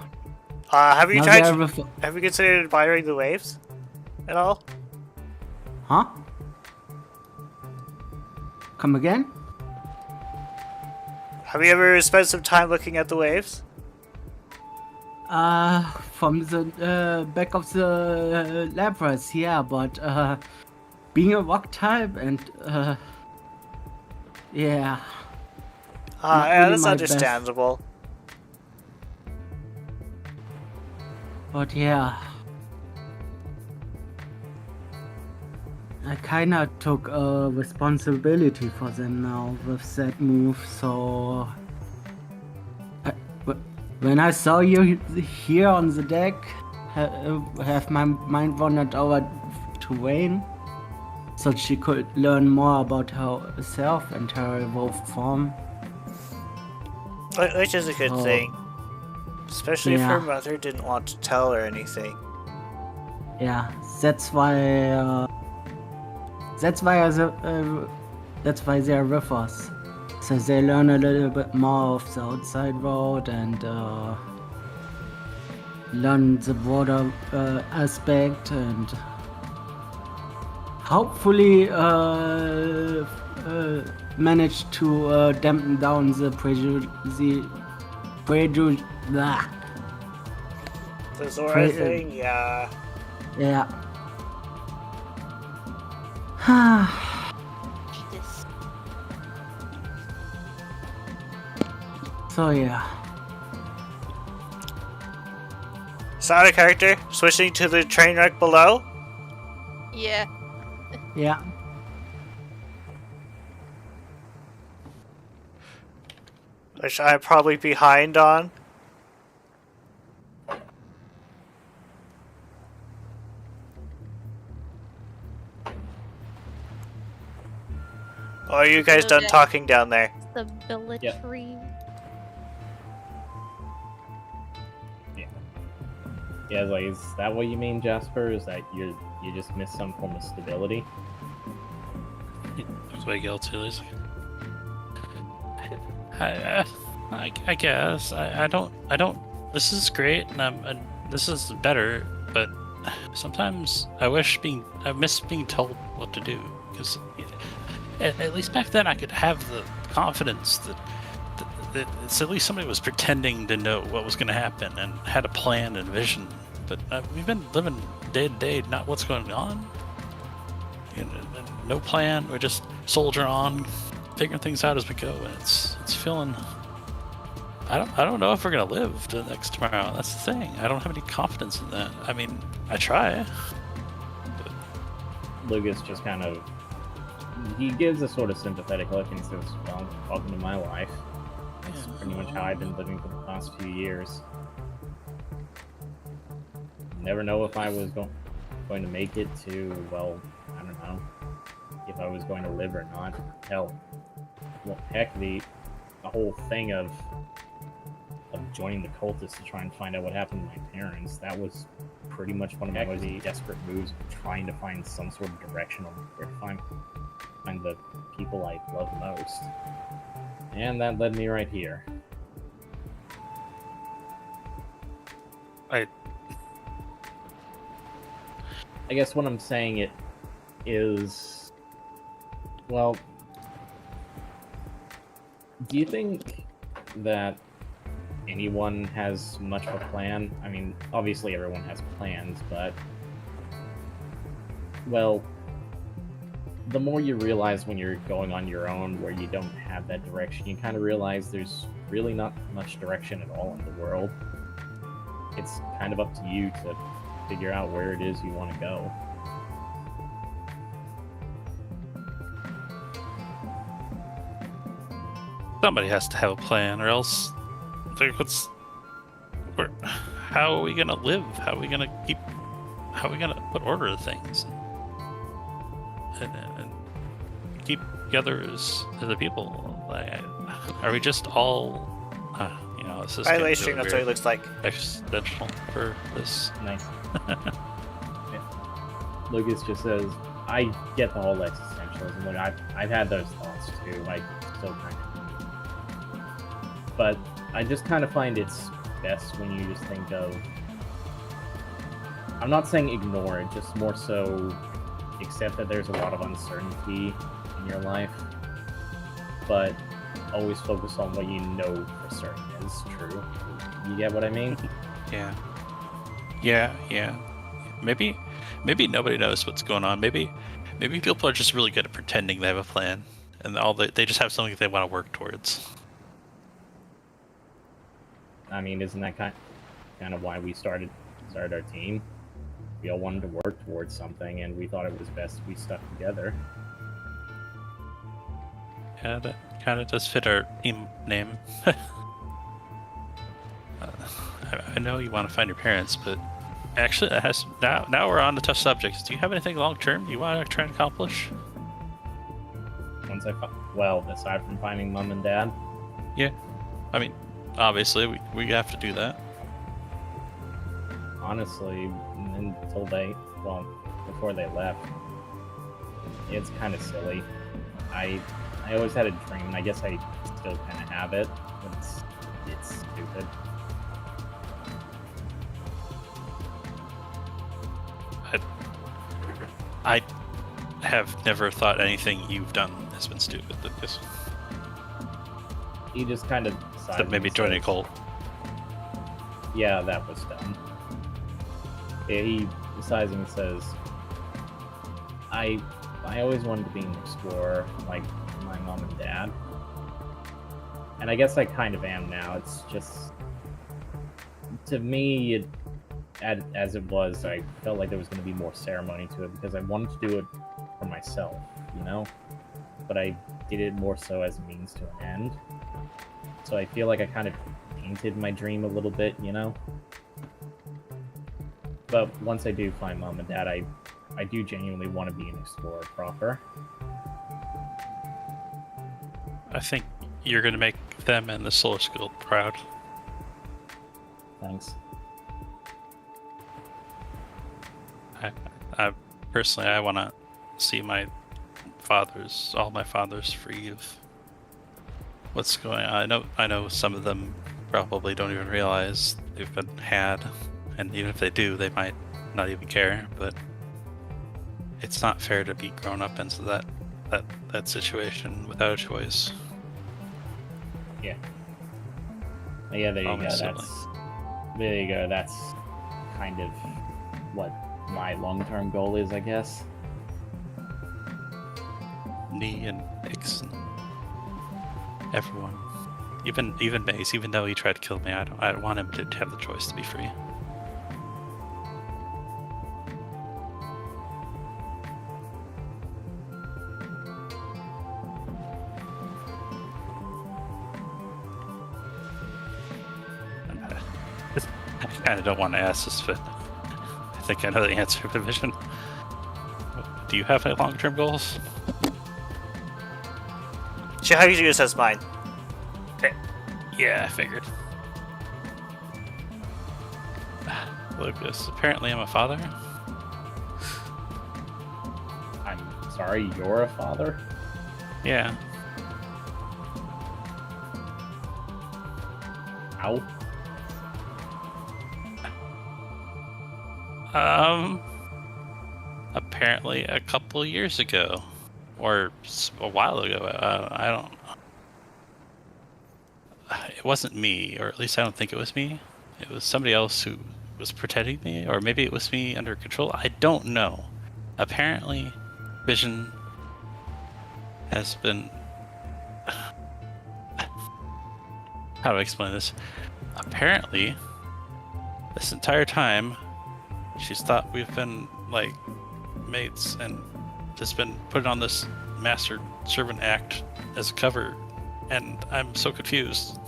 have you now have you considered admiring the waves at all? Huh? Come again? Have you ever spent some time looking at the waves? From the back of the Lapras, yeah, but being a rock type and yeah. Yeah, really that's my understandable. But yeah. I kinda took responsibility for them now with that move, so when I saw you here on the deck, have my mind wandered over to Wayne, so she could learn more about herself and her evolved form. Which is a good thing. Especially if Yeah. her mother didn't want to tell her anything. Yeah, that's why they're with us. So they learn a little bit more of the outside world and learn the broader aspect and hopefully manage to dampen down the The Zora thing, yeah. Yeah. Jesus. So yeah. Sonic character, switching to the train wreck below. Yeah. Yeah. Which I'm probably behind on. Or are you guys done talking down there? Stability. Yeah, like, is that what you mean, Jasper? Is that you just missed some form of stability? That's why Ghelfi I guess I don't. This is great, and this is better. But sometimes I miss being told what to do, because at least back then I could have the confidence that it's at least somebody was pretending to know what was going to happen and had a plan and vision. But we've been living day to day, not what's going on. No plan. We're just soldier on, figuring things out as we go, and it's feeling. I don't know if we're gonna live to the next tomorrow. That's the thing. I don't have any confidence in that. I mean, I try. But... Lucas just kind of gives a sort of sympathetic look and says, "Well, welcome to my life. That's pretty much how I've been living for the past few years. Never know if I was going to make it to, well, I don't know, if I was going to live or not. Hell, well, heck, the whole thing of joining the cultists to try and find out what happened to my parents, that was pretty much one of my most desperate moves, trying to find some sort of direction on where to find the people I love most. And that led me right here." I guess what I'm saying is, well, do you think that anyone has much of a plan? I mean, obviously everyone has plans, but, well, the more you realize when you're going on your own where you don't have that direction, you kind of realize there's really not much direction at all in the world. It's kind of up to you to figure out where it is you want to go. Somebody has to have a plan, or else, how are we gonna live? How are we gonna put order to things and keep together as a people? Like, are we just all, this is Violation, really that's what it looks like. Existential for this. Nice. Yeah. Lucas just says, "I get the whole existentialism. Look, I've had those thoughts too. I still kind of, but I just kind of find it's best when you just think of. I'm not saying ignore it, just more so accept that there's a lot of uncertainty in your life, but always focus on what you know for certain is true. You get what I mean?" Yeah. Maybe nobody knows what's going on. Maybe people are just really good at pretending they have a plan, and they just have something they want to work towards. I mean, isn't that kind of why we started our team? We all wanted to work towards something, and we thought it was best we stuck together. Yeah, that kind of does fit our team name. I know you want to find your parents, but actually, it has now we're on the tough subjects. Do you have anything long term you want to try and accomplish? Well, aside from finding Mom and Dad. Yeah, I mean, obviously we have to do that. Honestly, before they left, it's kind of silly. I always had a dream, and I guess I still kind of have it. It's stupid. I have never thought anything you've done has been stupid, Lucas. He just kind of Except maybe joining a cult. Yeah, that was dumb. Yeah, he decides and says, I always wanted to be an explorer, like my mom and dad. And I guess I kind of am now. It's just, to me, as it was, I felt like there was going to be more ceremony to it because I wanted to do it for myself, But I did it more so as a means to an end. So I feel like I kind of tainted my dream a little bit, But once I do find Mom and Dad, I do genuinely want to be an explorer proper. I think you're going to make them and the Solar School proud. Thanks. I personally, I want to see all my fathers free of what's going on. I know some of them probably don't even realize they've been had, and even if they do, they might not even care. But it's not fair to be grown up into that situation without a choice. Yeah. Yeah, there you go. There you go. That's kind of what my long-term goal is, I guess. Me and Ix and everyone, even Maze, even though he tried to kill me, I want him to have the choice to be free. I kind of don't want to ask this, but I think I know the answer to the mission. Do you have any long-term goals? See how you use as mine. Okay. Yeah, I figured. Lucas, apparently I'm a father. I'm sorry, you're a father? Yeah. Ow. Apparently a couple years ago, or a while ago. I don't. It wasn't me, or at least I don't think it was me. It was somebody else who was protecting me, or maybe it was me under control. I don't know. Apparently, Vision has been. How do I explain this? Apparently, this entire time, she's thought we've been like mates and just been put on this master servant act as a cover, and I'm so confused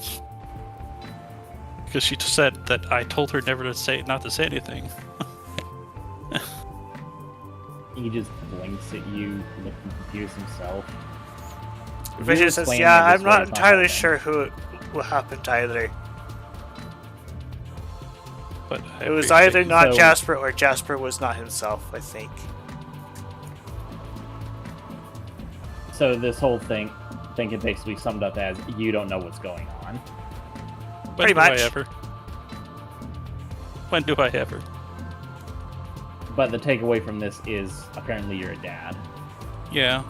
because she said that I told her not to say anything. He just blinks at you, looking confused himself. Vision says, "Yeah, I'm not entirely sure what happened either. But It was either not Jasper or Jasper was not himself, I think." So this whole thing, I think it basically summed up as you don't know what's going on. Pretty much. When do I ever? But the takeaway from this is apparently you're a dad. Yeah.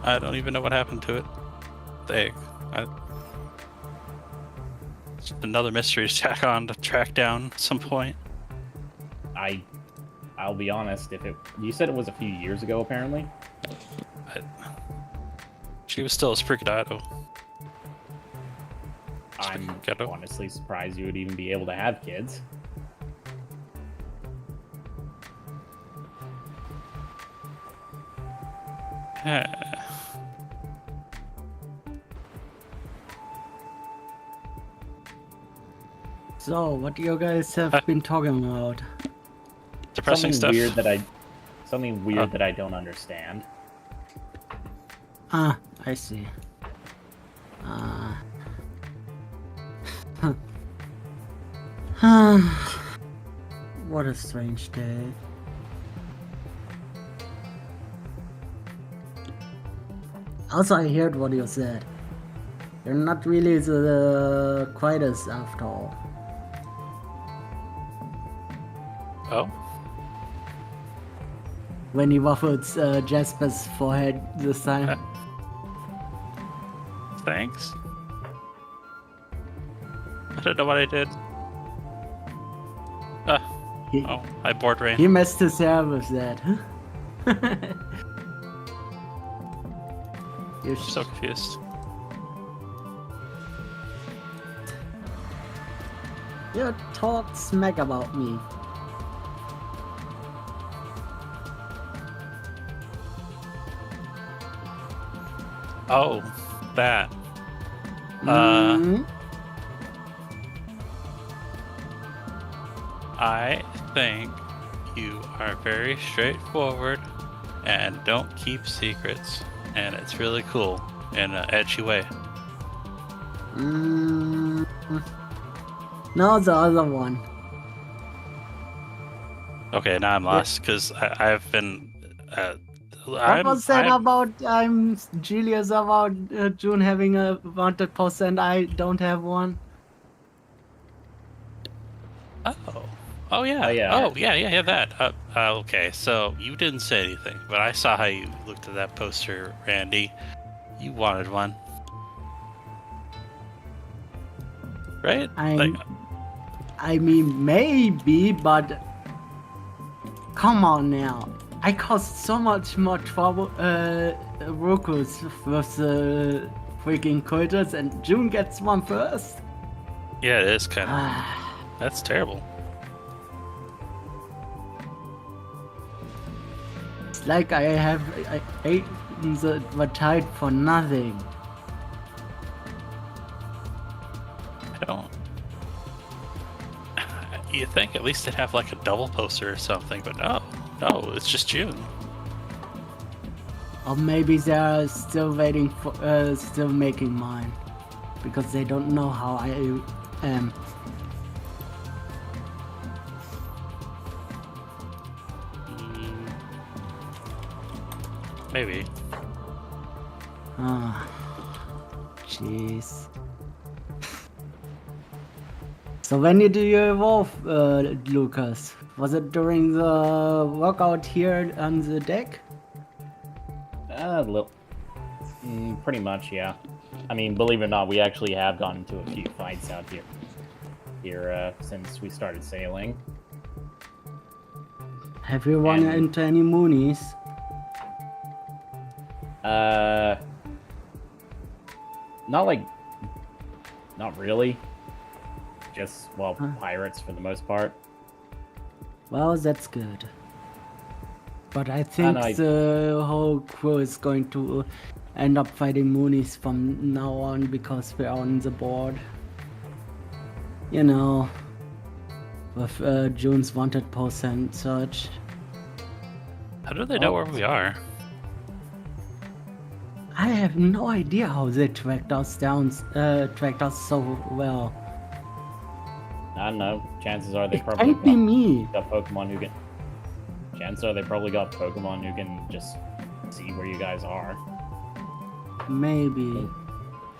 I don't even know what happened to it. The egg. It's another mystery to track down at some point. I'll be honest, you said it was a few years ago apparently? She was still a Sprigatito. I'm honestly surprised you would even be able to have kids. So, what do you guys have been talking about? Depressing stuff. Something weird that I don't understand. Ah, I see. What a strange day. Also, I heard what you said. You're not really the quietest after all. Oh? When he waffles Jasper's forehead this time. Thanks. I don't know what I did. I bored Ray. He messed his hair with that. I'm so confused. You talk smack about me. Oh, that. I think you are very straightforward and don't keep secrets, and it's really cool in an edgy way. Mm, no, the other one. Okay, now I'm lost because I've been. What was that about? I'm Julius about June having a wanted post and I don't have one. Oh yeah. Oh, yeah. Oh yeah. That. Okay, so you didn't say anything, but I saw how you looked at that poster, Randy. You wanted one, right? I mean, maybe, but come on now. I caused so much more trouble, ruckus with the freaking cultists, and June gets one first. Yeah, it is kind of. That's terrible. It's like I ate the tide for nothing. I don't. You think at least they'd have like a double poster or something, but no, it's just June. Or maybe they are still waiting for, still making mine, because they don't know how I am. Maybe. Ah, jeez. So when did you evolve, Lucas? Was it during the workout here on the deck? Pretty much, yeah. I mean, believe it or not, we actually have gotten into a few fights out here since we started sailing. Have you run into any Moonies? Not really. Just, pirates for the most part. Well, that's good. But I think the whole crew is going to end up fighting Moonies from now on because we're on the board. You know, with June's wanted post and such. How do they know where we are? I have no idea how they tracked us so well. I don't know. Chances are they It probably can't be me. got Pokemon who can. Chances are they probably got Pokemon who can just see where you guys are. Maybe.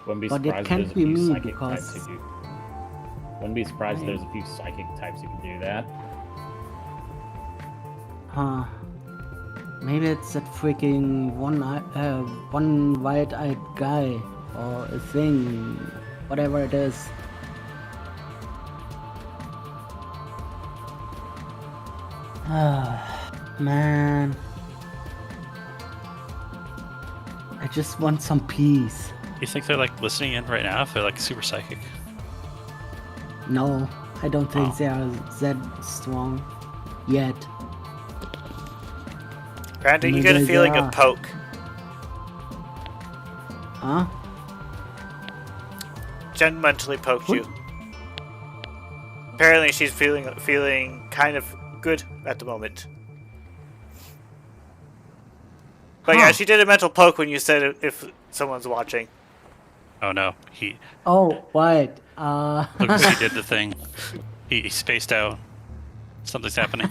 Wouldn't be But surprised it if can't there's a be few me psychic because- types who do. Wouldn't be surprised if there's a few psychic types who can do that. Huh. Maybe it's that freaking one white-eyed guy or a thing, whatever it is. Ah, man. I just want some peace. You think they're like listening in right now if they're like super psychic? No, I don't think Oh. they are that strong yet. Randy, you Maybe get a they feeling are. of poke. Huh? Jen mentally poked What? you. Apparently, she's feeling kind of good at the moment. But yeah, Huh. she did a mental poke when you said if someone's watching. Oh no, Oh, what? look what he did the thing. He spaced out. Something's happening.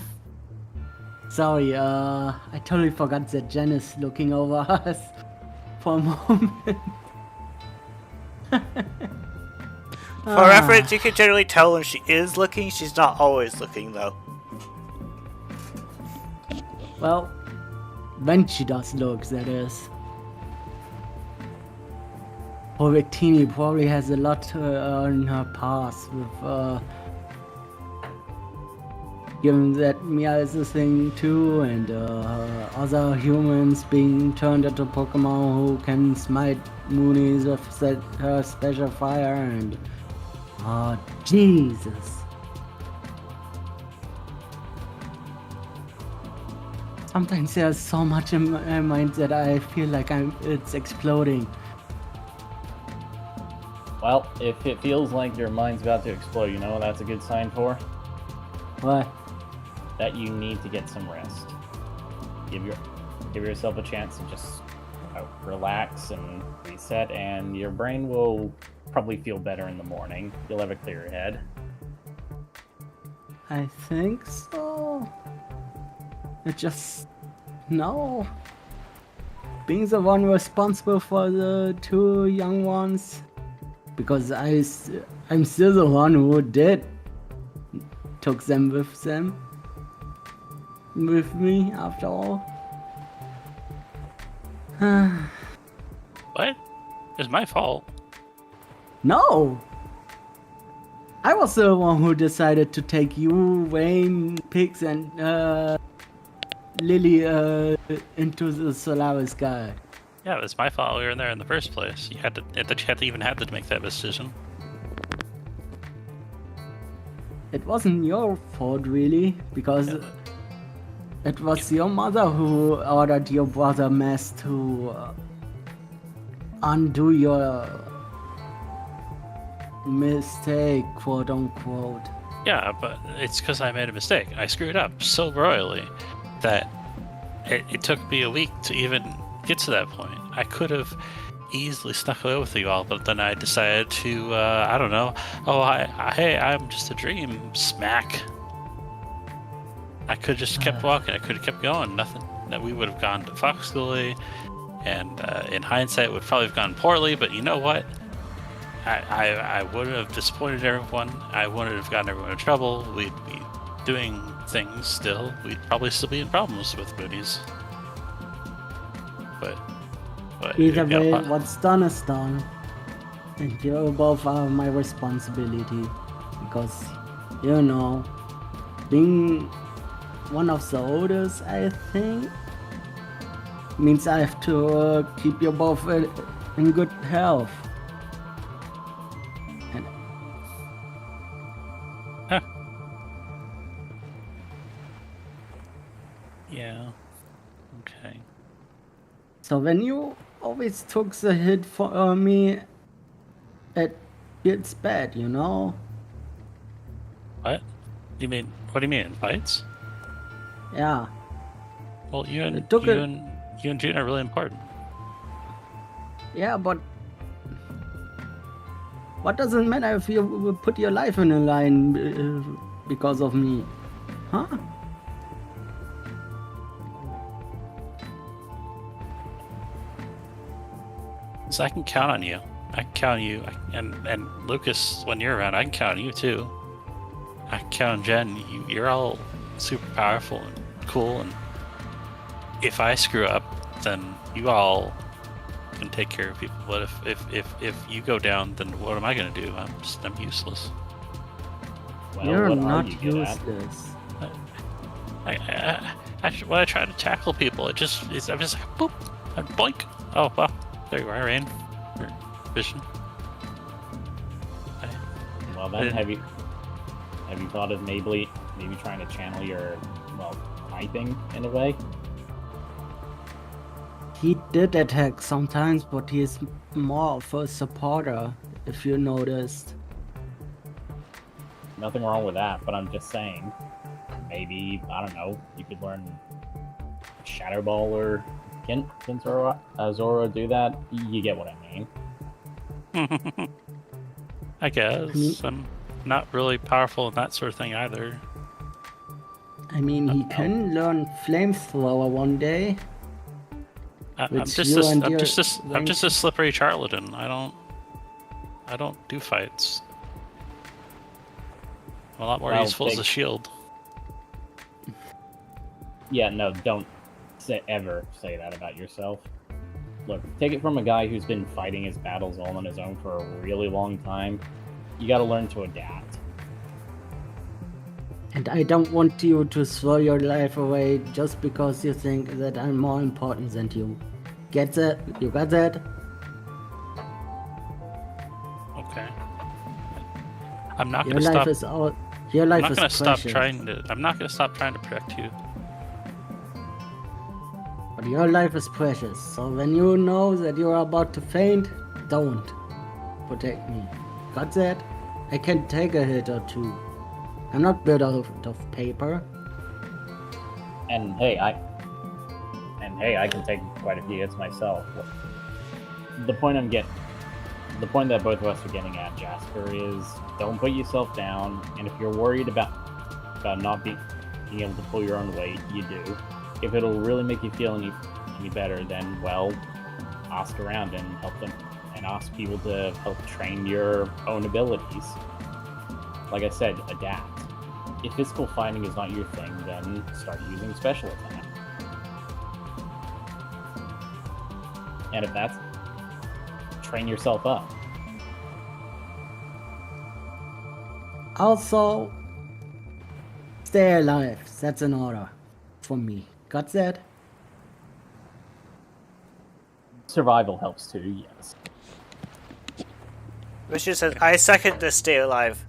Sorry, I totally forgot that Jen is looking over us for a moment. For reference, you can generally tell when she is looking. She's not always looking, though. Well, when she does look, that is. Poor Victini probably has a lot on her past with, given that Mia is a thing too, and other humans being turned into Pokemon who can smite Moonies with her special fire, and oh, Jesus. Sometimes there's so much in my mind that I feel like it's exploding. Well, if it feels like your mind's about to explode, you know what that's a good sign for? What? That you need to get some rest. Give yourself a chance to just relax and reset, and your brain will probably feel better in the morning. You'll have a clearer head. I think so. It just no. Being the one responsible for the 2 young ones, because I'm still the one who took them with me after all. What? It's my fault. No! I was the one who decided to take you, Wayne, Pix, and Lily into the Solaris sky. Yeah, it was my fault we were in there in the first place. You had to even have to make that decision. It wasn't your fault, really, because Yeah. it was your mother who ordered your brother Mess to undo your mistake, quote unquote. Yeah, but it's because I made a mistake. I screwed up so royally that it took me a week to even get to that point. I could have easily stuck away with you all, but then I decided to, I don't know. Oh, hey, I'm just a dream. Smack. I could have just kept walking. I could have kept going. Nothing. That we would have gone to Foxgley, and in hindsight, it would probably have gone poorly. But you know what? I would have disappointed everyone. I wouldn't have gotten everyone in trouble. We'd be doing things still. We'd probably still be in problems with movies. But Either way, what's done is done. And you both are my responsibility. Because, you know, being one of the oldest, I think, means I have to keep you both in good health. And yeah. Okay. so when you always took the hit for me, it's bad, you know? What? What do you mean? Fights? Yeah. Well, you and took June are really important. Yeah, but what does it matter if you put your life in a line because of me? Huh? So I can count on you. I can count on you. And Lucas, when you're around, I can count on you too. I can count on Jen. You're all super powerful and cool. And if I screw up, then you all can take care of people. But if you go down, then what am I gonna do? I'm useless. Well, You're what are not you good at? useless. When I try to tackle people, I'm just like boop and boink. Oh well, there you are, Rain. Your vision. Well then, have you thought of maybe trying to channel your typing in a way? He did attack sometimes, but he's more of a supporter, if you noticed. Nothing wrong with that, but I'm just saying, maybe, I don't know, you could learn Shadow Ball or can Zoro do that? You get what I mean. I guess. I'm not really powerful in that sort of thing either. I mean, he can learn Flamethrower one day. I'm just a slippery charlatan. I don't do fights. I'm a lot more useful as a shield. Yeah, no, don't ever say that about yourself. Look, take it from a guy who's been fighting his battles all on his own for a really long time. You gotta learn to adapt. And I don't want you to throw your life away just because you think that I'm more important than you. Get that? You got that? Okay. I'm not Your gonna life stop. is out. Your life I'm not is gonna stop precious. I'm not gonna stop trying to protect you. But your life is precious. So when you know that you are about to faint, don't protect me. Got that? I can take a hit or two. I'm not built out of paper. And hey, I can take quite a few hits myself. The point I'm getting the point that both of us are getting at, Jasper, is don't put yourself down. And if you're worried about not being able to pull your own weight, you do. If it'll really make you feel any better, then, well, ask around and help them, and ask people to help train your own abilities. Like I said, adapt. If physical fighting is not your thing, then start using special attack. And if that's, train yourself up. Also, stay alive. That's an order for me. Got that? Survival helps too, yes. Richard says, I second the stay alive.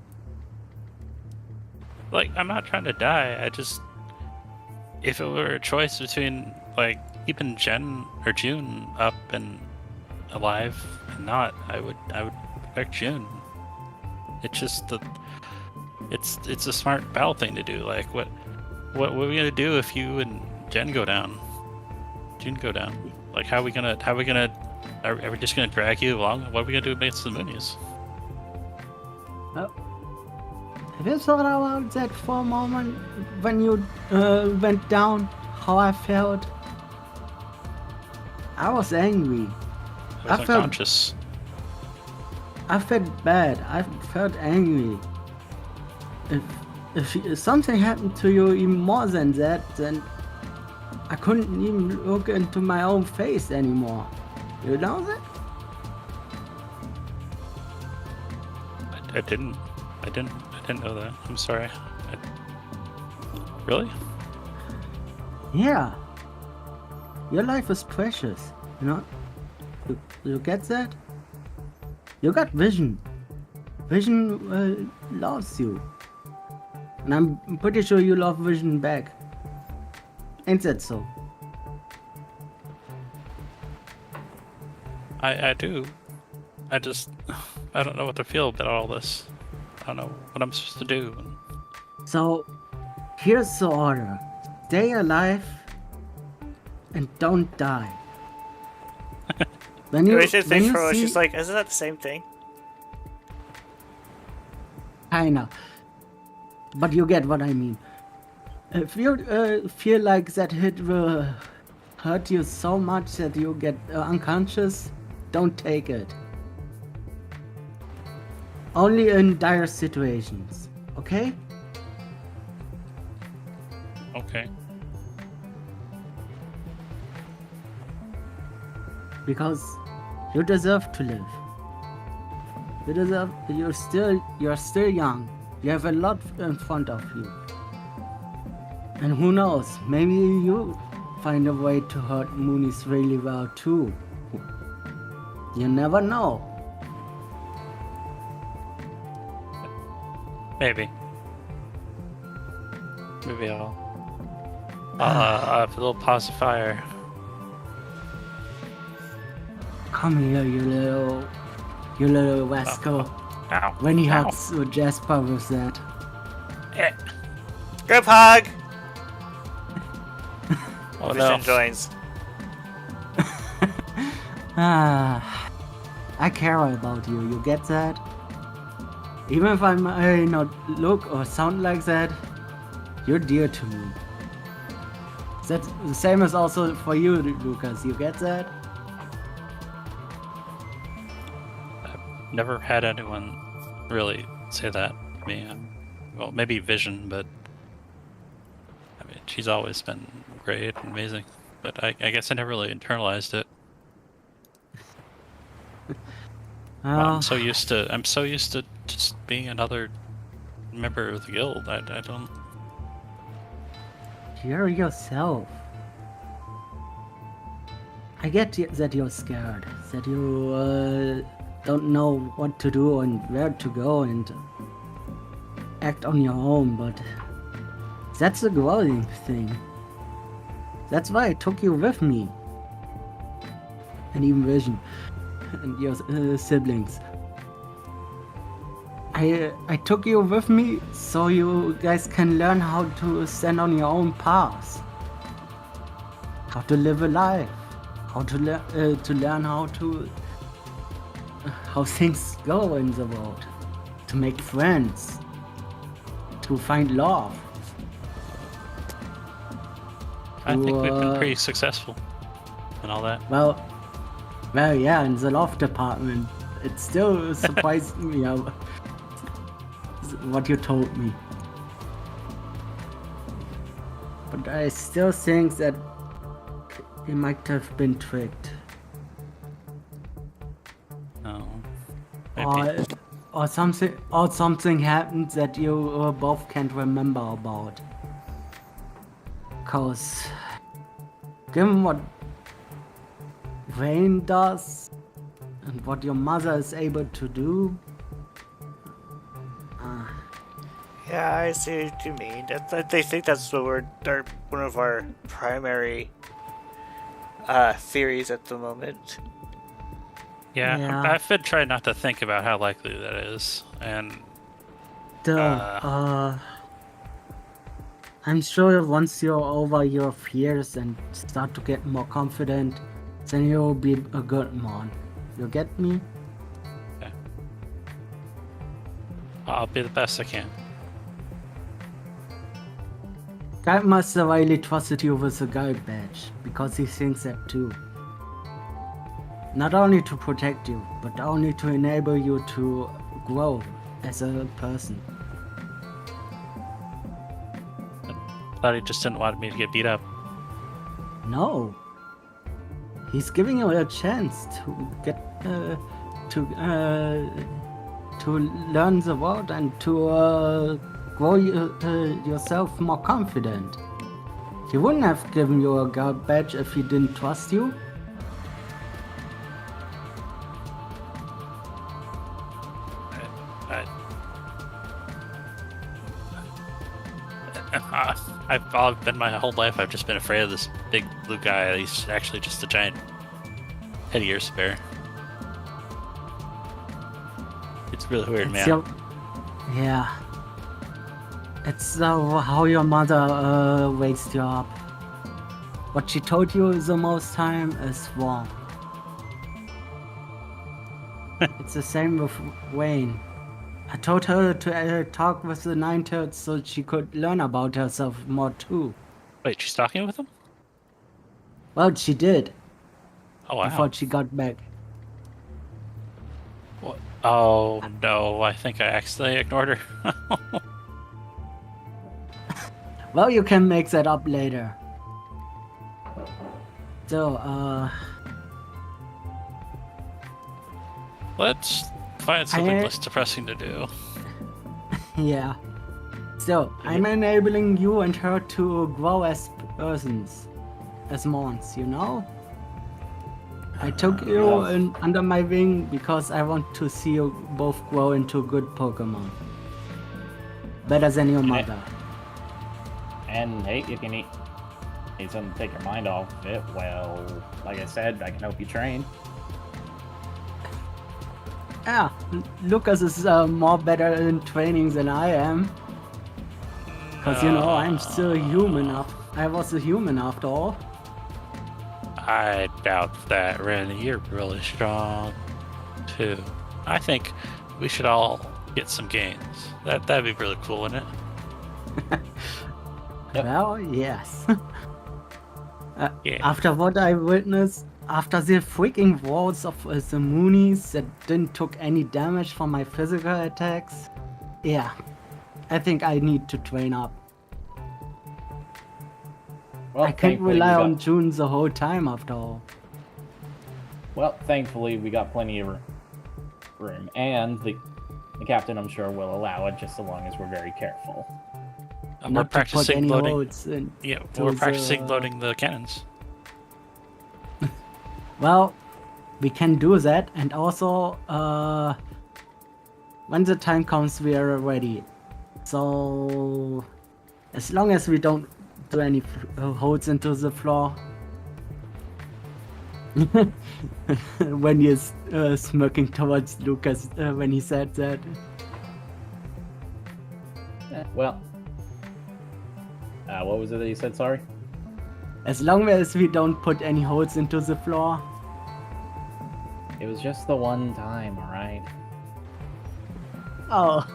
Like, I'm not trying to die. I just, if it were a choice between like keeping June up and alive and not, I would pick June. It's just it's a smart battle thing to do. Like, what are we gonna do if you and June go down? Like, are we just gonna drag you along? What are we gonna do against the Moonies? Have you thought about that for a moment when you went down? How I felt? I was angry. I was unconscious. I felt bad. I felt angry. If something happened to you even more than that, then I couldn't even look into my own face anymore. You know that? I didn't know that. I'm sorry. Really? Yeah. Your life is precious, you know? You get that? You got Vision. Vision loves you. And I'm pretty sure you love Vision back. Ain't that so? I do. I don't know what to feel about all this. I don't know what I'm supposed to do. So, here's the order. Stay alive and don't die. When you, Richard thinks for a moment, see... she's like, isn't that the same thing? Kinda. But you get what I mean. If you feel like that hit will hurt you so much that you get unconscious, don't take it. Only in dire situations, okay? Okay. Because you deserve to live. You're still young. You have a lot in front of you. And who knows, maybe you find a way to hurt Moonies really well too. You never know. Maybe I'll have a little pacifier. Come here, you little rascal. Ow. When he Ow. hugs Jasper with that. Eh. Group hug! Oh Vision no. joins. I care about you, you get that? Even if I might not look or sound like that, you're dear to me. That's the same as also for you, Lucas, you get that? I've never had anyone really say that to me. Well, maybe Vision, but I mean, she's always been great and amazing. But I guess I never really internalized it. I'm so used to just being another member of the guild. I don't. You're yourself. I get that you're scared, that you don't know what to do and where to go and act on your own, but that's a growing thing. That's why I took you with me. And even Vision and your siblings. I took you with me so you guys can learn how to stand on your own path. How to live a life. How to learn how to how things go in the world, to make friends, to find love. I think we've been to, pretty successful and all that. Well, yeah, in the love department, it still surprised me what you told me. But I still think that he might have been tricked. Oh, maybe. Or something happened that you both can't remember about. Cause given what Rain does and what your mother is able to do, Yeah, I see what you mean. They think that's one of our primary theories at the moment. Yeah, I've been trying not to think about how likely that is, and I'm sure once you're over your fears and start to get more confident, then you'll be a good man. You get me? okay. I'll be the best I can. Guy must have really trusted you with a guard badge, because he thinks that too. Not only to protect you, but only to enable you to grow as a person. Thought he just didn't want me to get beat up. No. He's giving you a chance to get to learn the world and to grow yourself more confident. He wouldn't have given you a guard badge if he didn't trust you. I've been my whole life. I've just been afraid of this big blue guy. He's actually just a giant teddy bear bear. It's really weird, man. Yeah. It's how your mother raised you up. What she told you the most time is wrong. It's the same with Wayne. I told her to talk with the Nine Turds so she could learn about herself more too. Wait, she's talking with him? Well, she did. Oh, wow. Before she got back. What? Oh, no. I think I accidentally ignored her. Well, you can make that up later. So, Let's find something less depressing to do. yeah. So, I'm enabling you and her to grow as persons. As mons, you know? I took you under my wing because I want to see you both grow into good Pokemon. Better than your mother. And hey, if you need something to take your mind off of it, well, like I said, I can help you train. Yeah, Lucas is more better in training than I am. Because, you know, I'm still a human. I was a human after all. I doubt that, Ren. You're really strong, too. I think we should all get some gains. That'd be really cool, wouldn't it? Well, yes. Yeah. After what I witnessed, after the freaking walls of the Moonies that didn't took any damage from my physical attacks, yeah, I think I need to train up. Well, I can't thankfully rely on June the whole time after all. Well, thankfully we got plenty of room, and the captain, I'm sure, will allow it just so long as we're very careful. We're Not to put practicing any loading. holes in Yeah, to we're practicing the- loading the cannons. Well, we can do that, and also, when the time comes, we are ready. So, as long as we don't do any holes into the floor. When he's smirking towards Lucas when he said that. Well, what was it that you said, sorry? As long as we don't put any holes into the floor. It was just the one time, alright? Oh.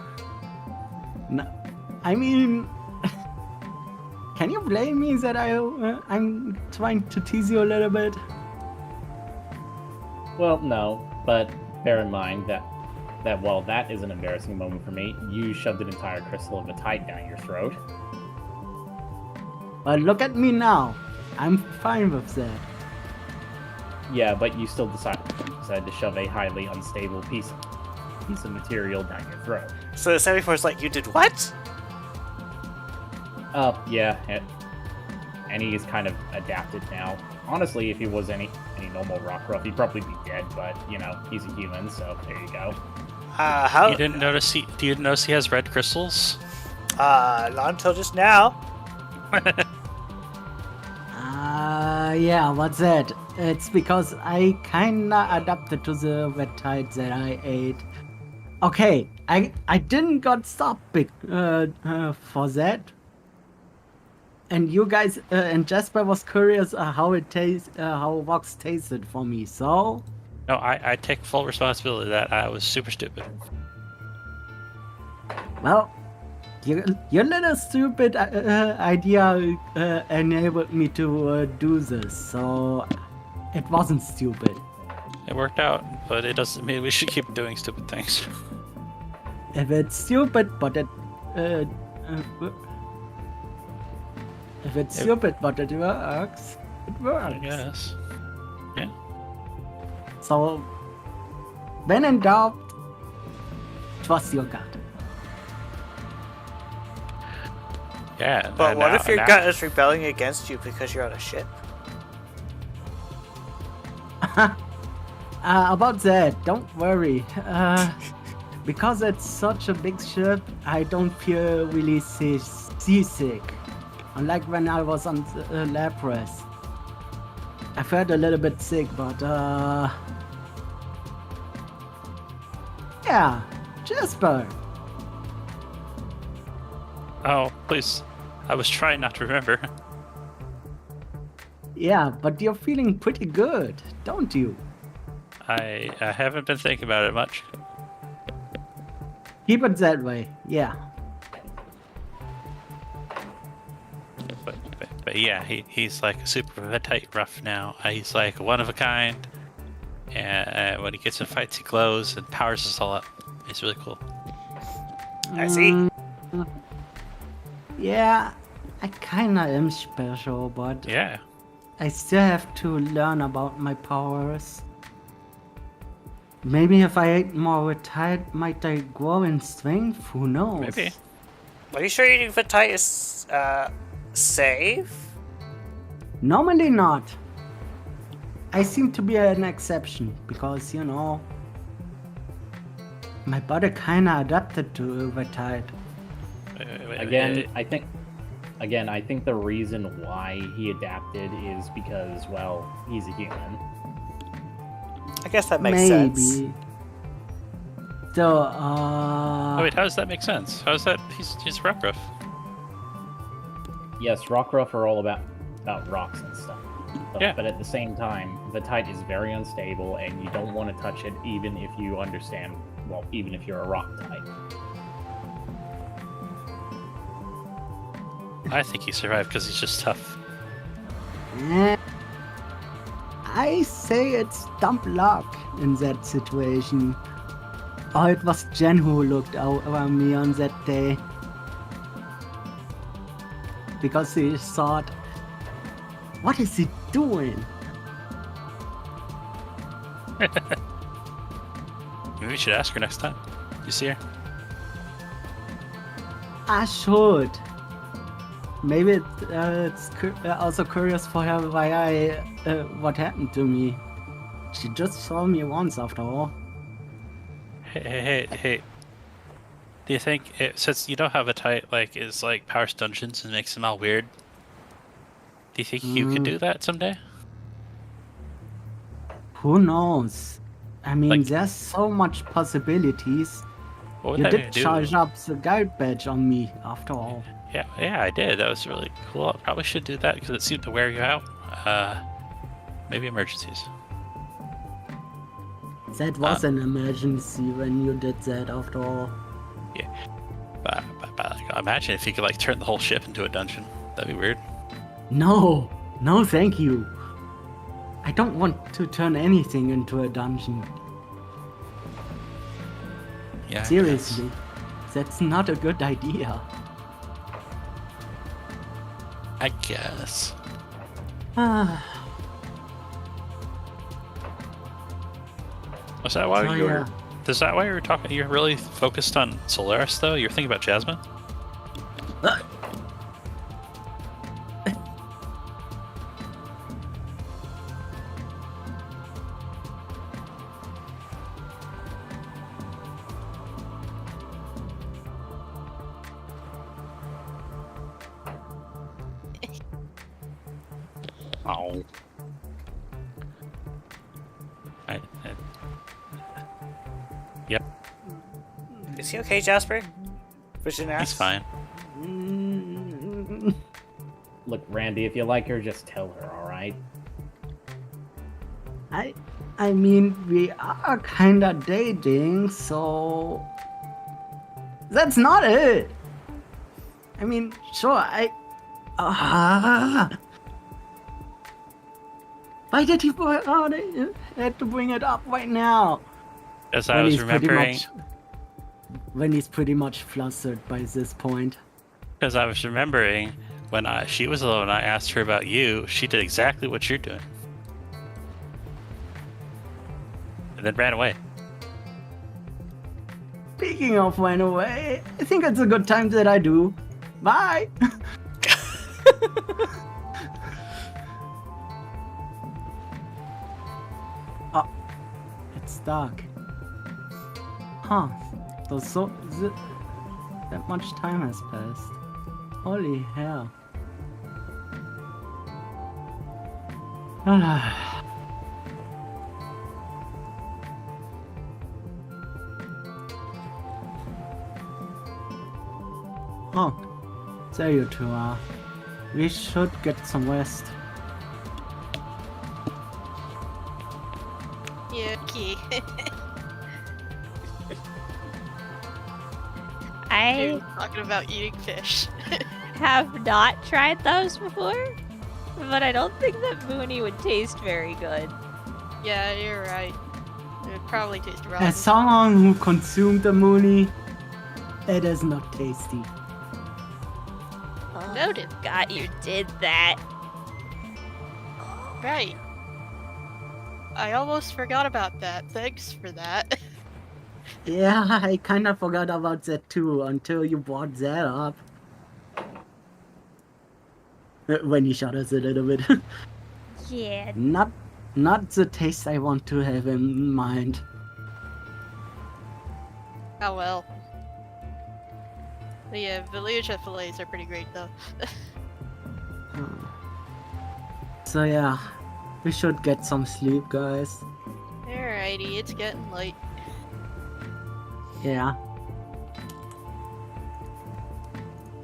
No, I mean, can you blame me that I'm trying to tease you a little bit? Well, no, but bear in mind that while that is an embarrassing moment for me, you shoved an entire crystal of Vatite down your throat. But look at me now. I'm fine with that. Yeah, but you still decided to shove a highly unstable piece of material down your throat. So 74 is like, you did what? Yeah, and he's kind of adapted now. Honestly, if he was any normal Rockruff, he'd probably be dead, but, you know, he's a human, so there you go. How? You didn't notice he has red crystals? Not until just now. Yeah, what's that? It's because I kinda adapted to the Vatite that I ate. Okay, I didn't got stopped for that. And you guys and Jasper was curious how it tastes, how Vox tasted for me. So No, I take full responsibility of that. I was super stupid. well, your little stupid idea enabled me to do this. So it wasn't stupid. It worked out, but it doesn't mean we should keep doing stupid things. If it's stupid, but it if it's stupid, but it works, it works. I guess. Yeah. So, when in doubt, trust your gut. Yeah. But and what now- if your now- gut is rebelling against you because you're on a ship? About that, don't worry. Because it's such a big ship, I don't feel really seasick. Unlike when I was on Lapras. I felt a little bit sick, but yeah, Jasper. Oh, please. I was trying not to remember. Yeah, but you're feeling pretty good, don't you? I haven't been thinking about it much. Keep it that way, yeah. But yeah, he's like a super tight rough now. He's like one of a kind. And when he gets in fights, he glows and powers us all up. It's really cool. I see. Yeah, I kinda am special, but Yeah. I still have to learn about my powers. Maybe if I ate more retired, might I grow in strength? Who knows? Maybe. Are you sure eating Vatite is safe? Normally not. I seem to be an exception because, you know, my body kinda adapted to retired. Again, I think the reason why he adapted is because, well, he's a human. I guess that makes sense. Maybe. So, Oh wait, how does that make sense? How is that? He's Rockruff. Yes, Rockruff are all about rocks and stuff. Yeah. But at the same time, Vatite is very unstable, and you don't want to touch it, even if you understand. Well, even if you're a rock type. I think he survived because he's just tough. I say it's dumb luck in that situation. Oh, it was Jen who looked over me on that day. Because he thought, what is he doing? Maybe we should ask her next time. You see her? I should. Maybe it's also curious for her why what happened to me. She just saw me once after all. Hey. Do you think, since you don't have a type, is powers dungeons and makes them all weird, do you think you could do that someday? Who knows? I mean, Like- there's so much possibilities. What would You that did even do? charge up the guide badge on me after all. Yeah, I did. That was really cool. I probably should do that because it seemed to wear you out. Maybe emergencies. That was an emergency when you did that, after all. But like, imagine if you could like turn the whole ship into a dungeon. That'd be weird. No, no, thank you. I don't want to turn anything into a dungeon. Yeah. Seriously, that's not a good idea. I guess. Ah, Was that why so you were? yeah. Is that why you were talking? You're really focused on Solaris, though. You're thinking about Jasmine. Oh. Yep, Is he okay, Jasper? Vision asks. he's fine. Mm, Look, Randy, if you like her, just tell her, all right? I mean, we are kinda dating, so that's not it. I mean, sure, why did he had to bring it up right now? As I was remembering, When he's pretty much flustered by this point. as I was remembering, when she was alone, I asked her about you. She did exactly what you're doing, and then ran away. Speaking of went away, I think it's a good time that I do. Bye! Oh, it's dark. Huh. That much time has passed. Holy hell. Oh, there you two are. We should get some rest. Yucky. I Talking about eating fish. have not tried those before, but I don't think that Mooney would taste very good. Yeah, you're right. It would probably taste rotten. As someone who consumed the Mooney, it is not tasty. Oh, Noted. God, you did that. Right. I almost forgot about that. Thanks for that. Yeah, I kinda forgot about that too until you brought that up. When you shot us a little bit. Yeah. Not the taste I want to have in mind. Oh well. The Beluga fillets are pretty great though. So yeah, we should get some sleep, guys. Alrighty, it's getting late. Yeah.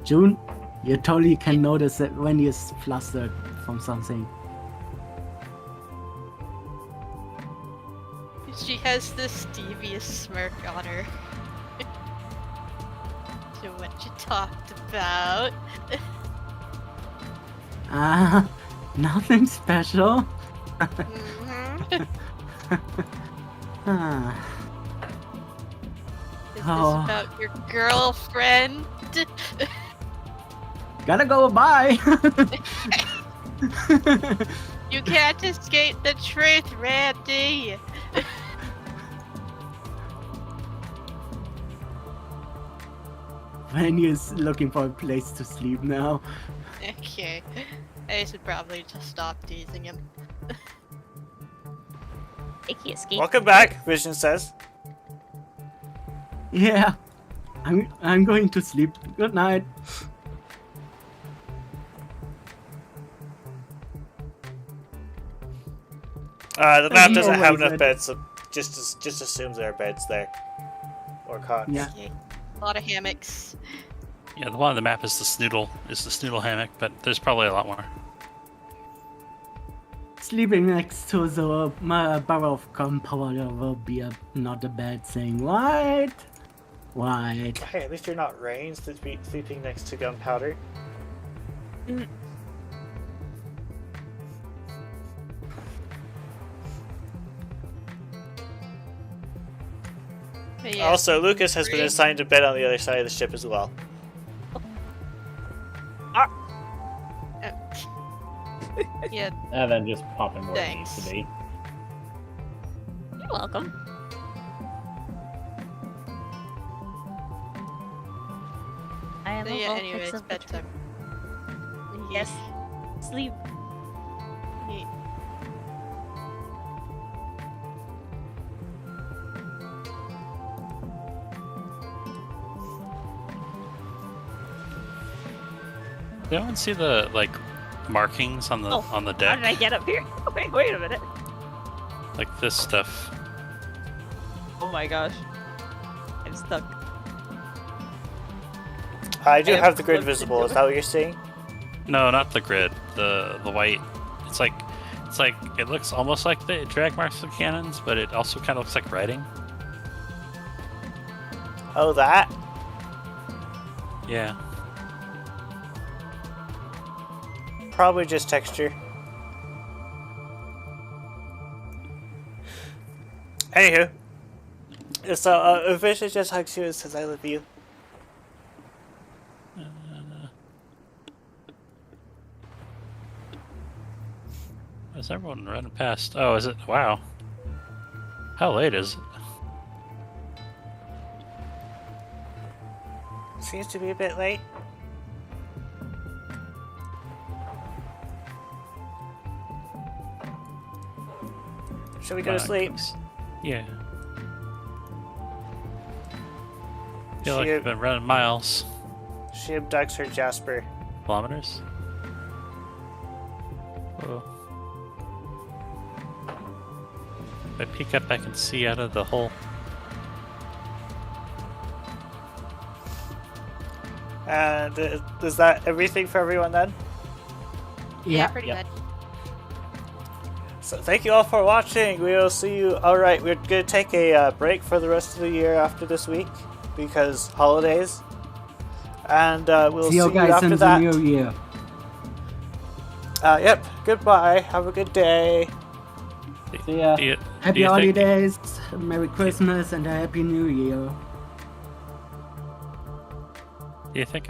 June, you totally can notice it when he's flustered from something. She has this devious smirk on her. So what you talked about? Nothing special. Mhm. Ah, Is Oh. this about your girlfriend? gotta go, bye. You can't escape the truth, Randy! When he's looking for a place to sleep now. Okay. I should probably just stop teasing him. Icky escape. Welcome back, Vision says. Yeah, I'm going to sleep. Good night. The map You doesn't have always enough did. beds, so just assumes there are beds there. Or cots. Yeah. Okay. A lot of hammocks. Yeah, the one on the map is the Snoodle hammock, but there's probably a lot more. sleeping next to the barrel of gunpowder will be not a bad thing, right? Right. Hey, at least you're not Rain sleeping next to gunpowder. But yeah, Also, Lucas has been Rain- assigned to bed on the other side of the ship as well. Yeah, And then just popping where it needs Thanks. to be. You're welcome. I am so a yeah. vulpix Anyway, it's of the bedtime. Yes. Sleep. Ye- Did anyone see the like markings on the Oh, on the How deck? did I get up here? Wait a minute. Like this stuff. Oh my gosh. I'm stuck. I do I have the grid flipped visible. into Is that what you're seeing? No, not the grid. The white. It's like it looks almost like the drag marks of cannons, but it also kind of looks like writing. Oh, that? Yeah. Probably just texture. Anywho. So, Vision just hugs you and says, I love you. Is everyone running past? Oh, is it? Wow. How late is it? Seems to be a bit late. Should we go to Come on, sleep? cooks. Yeah. Feel like She- I've been running miles. She abducts her Jasper. Kilometers? Whoa. If I peek up, I can see out of the hole. And is that everything for everyone then? Yeah, Yeah. pretty Yep. good. So thank you all for watching. We will see you. Alright, we're going to take a break for the rest of the year after this week because holidays. And we'll See you guys after in the that. new year. Yep, goodbye. Have a good day. See ya. Do you Happy think- holidays, Merry Christmas, and a Happy New Year. Do you think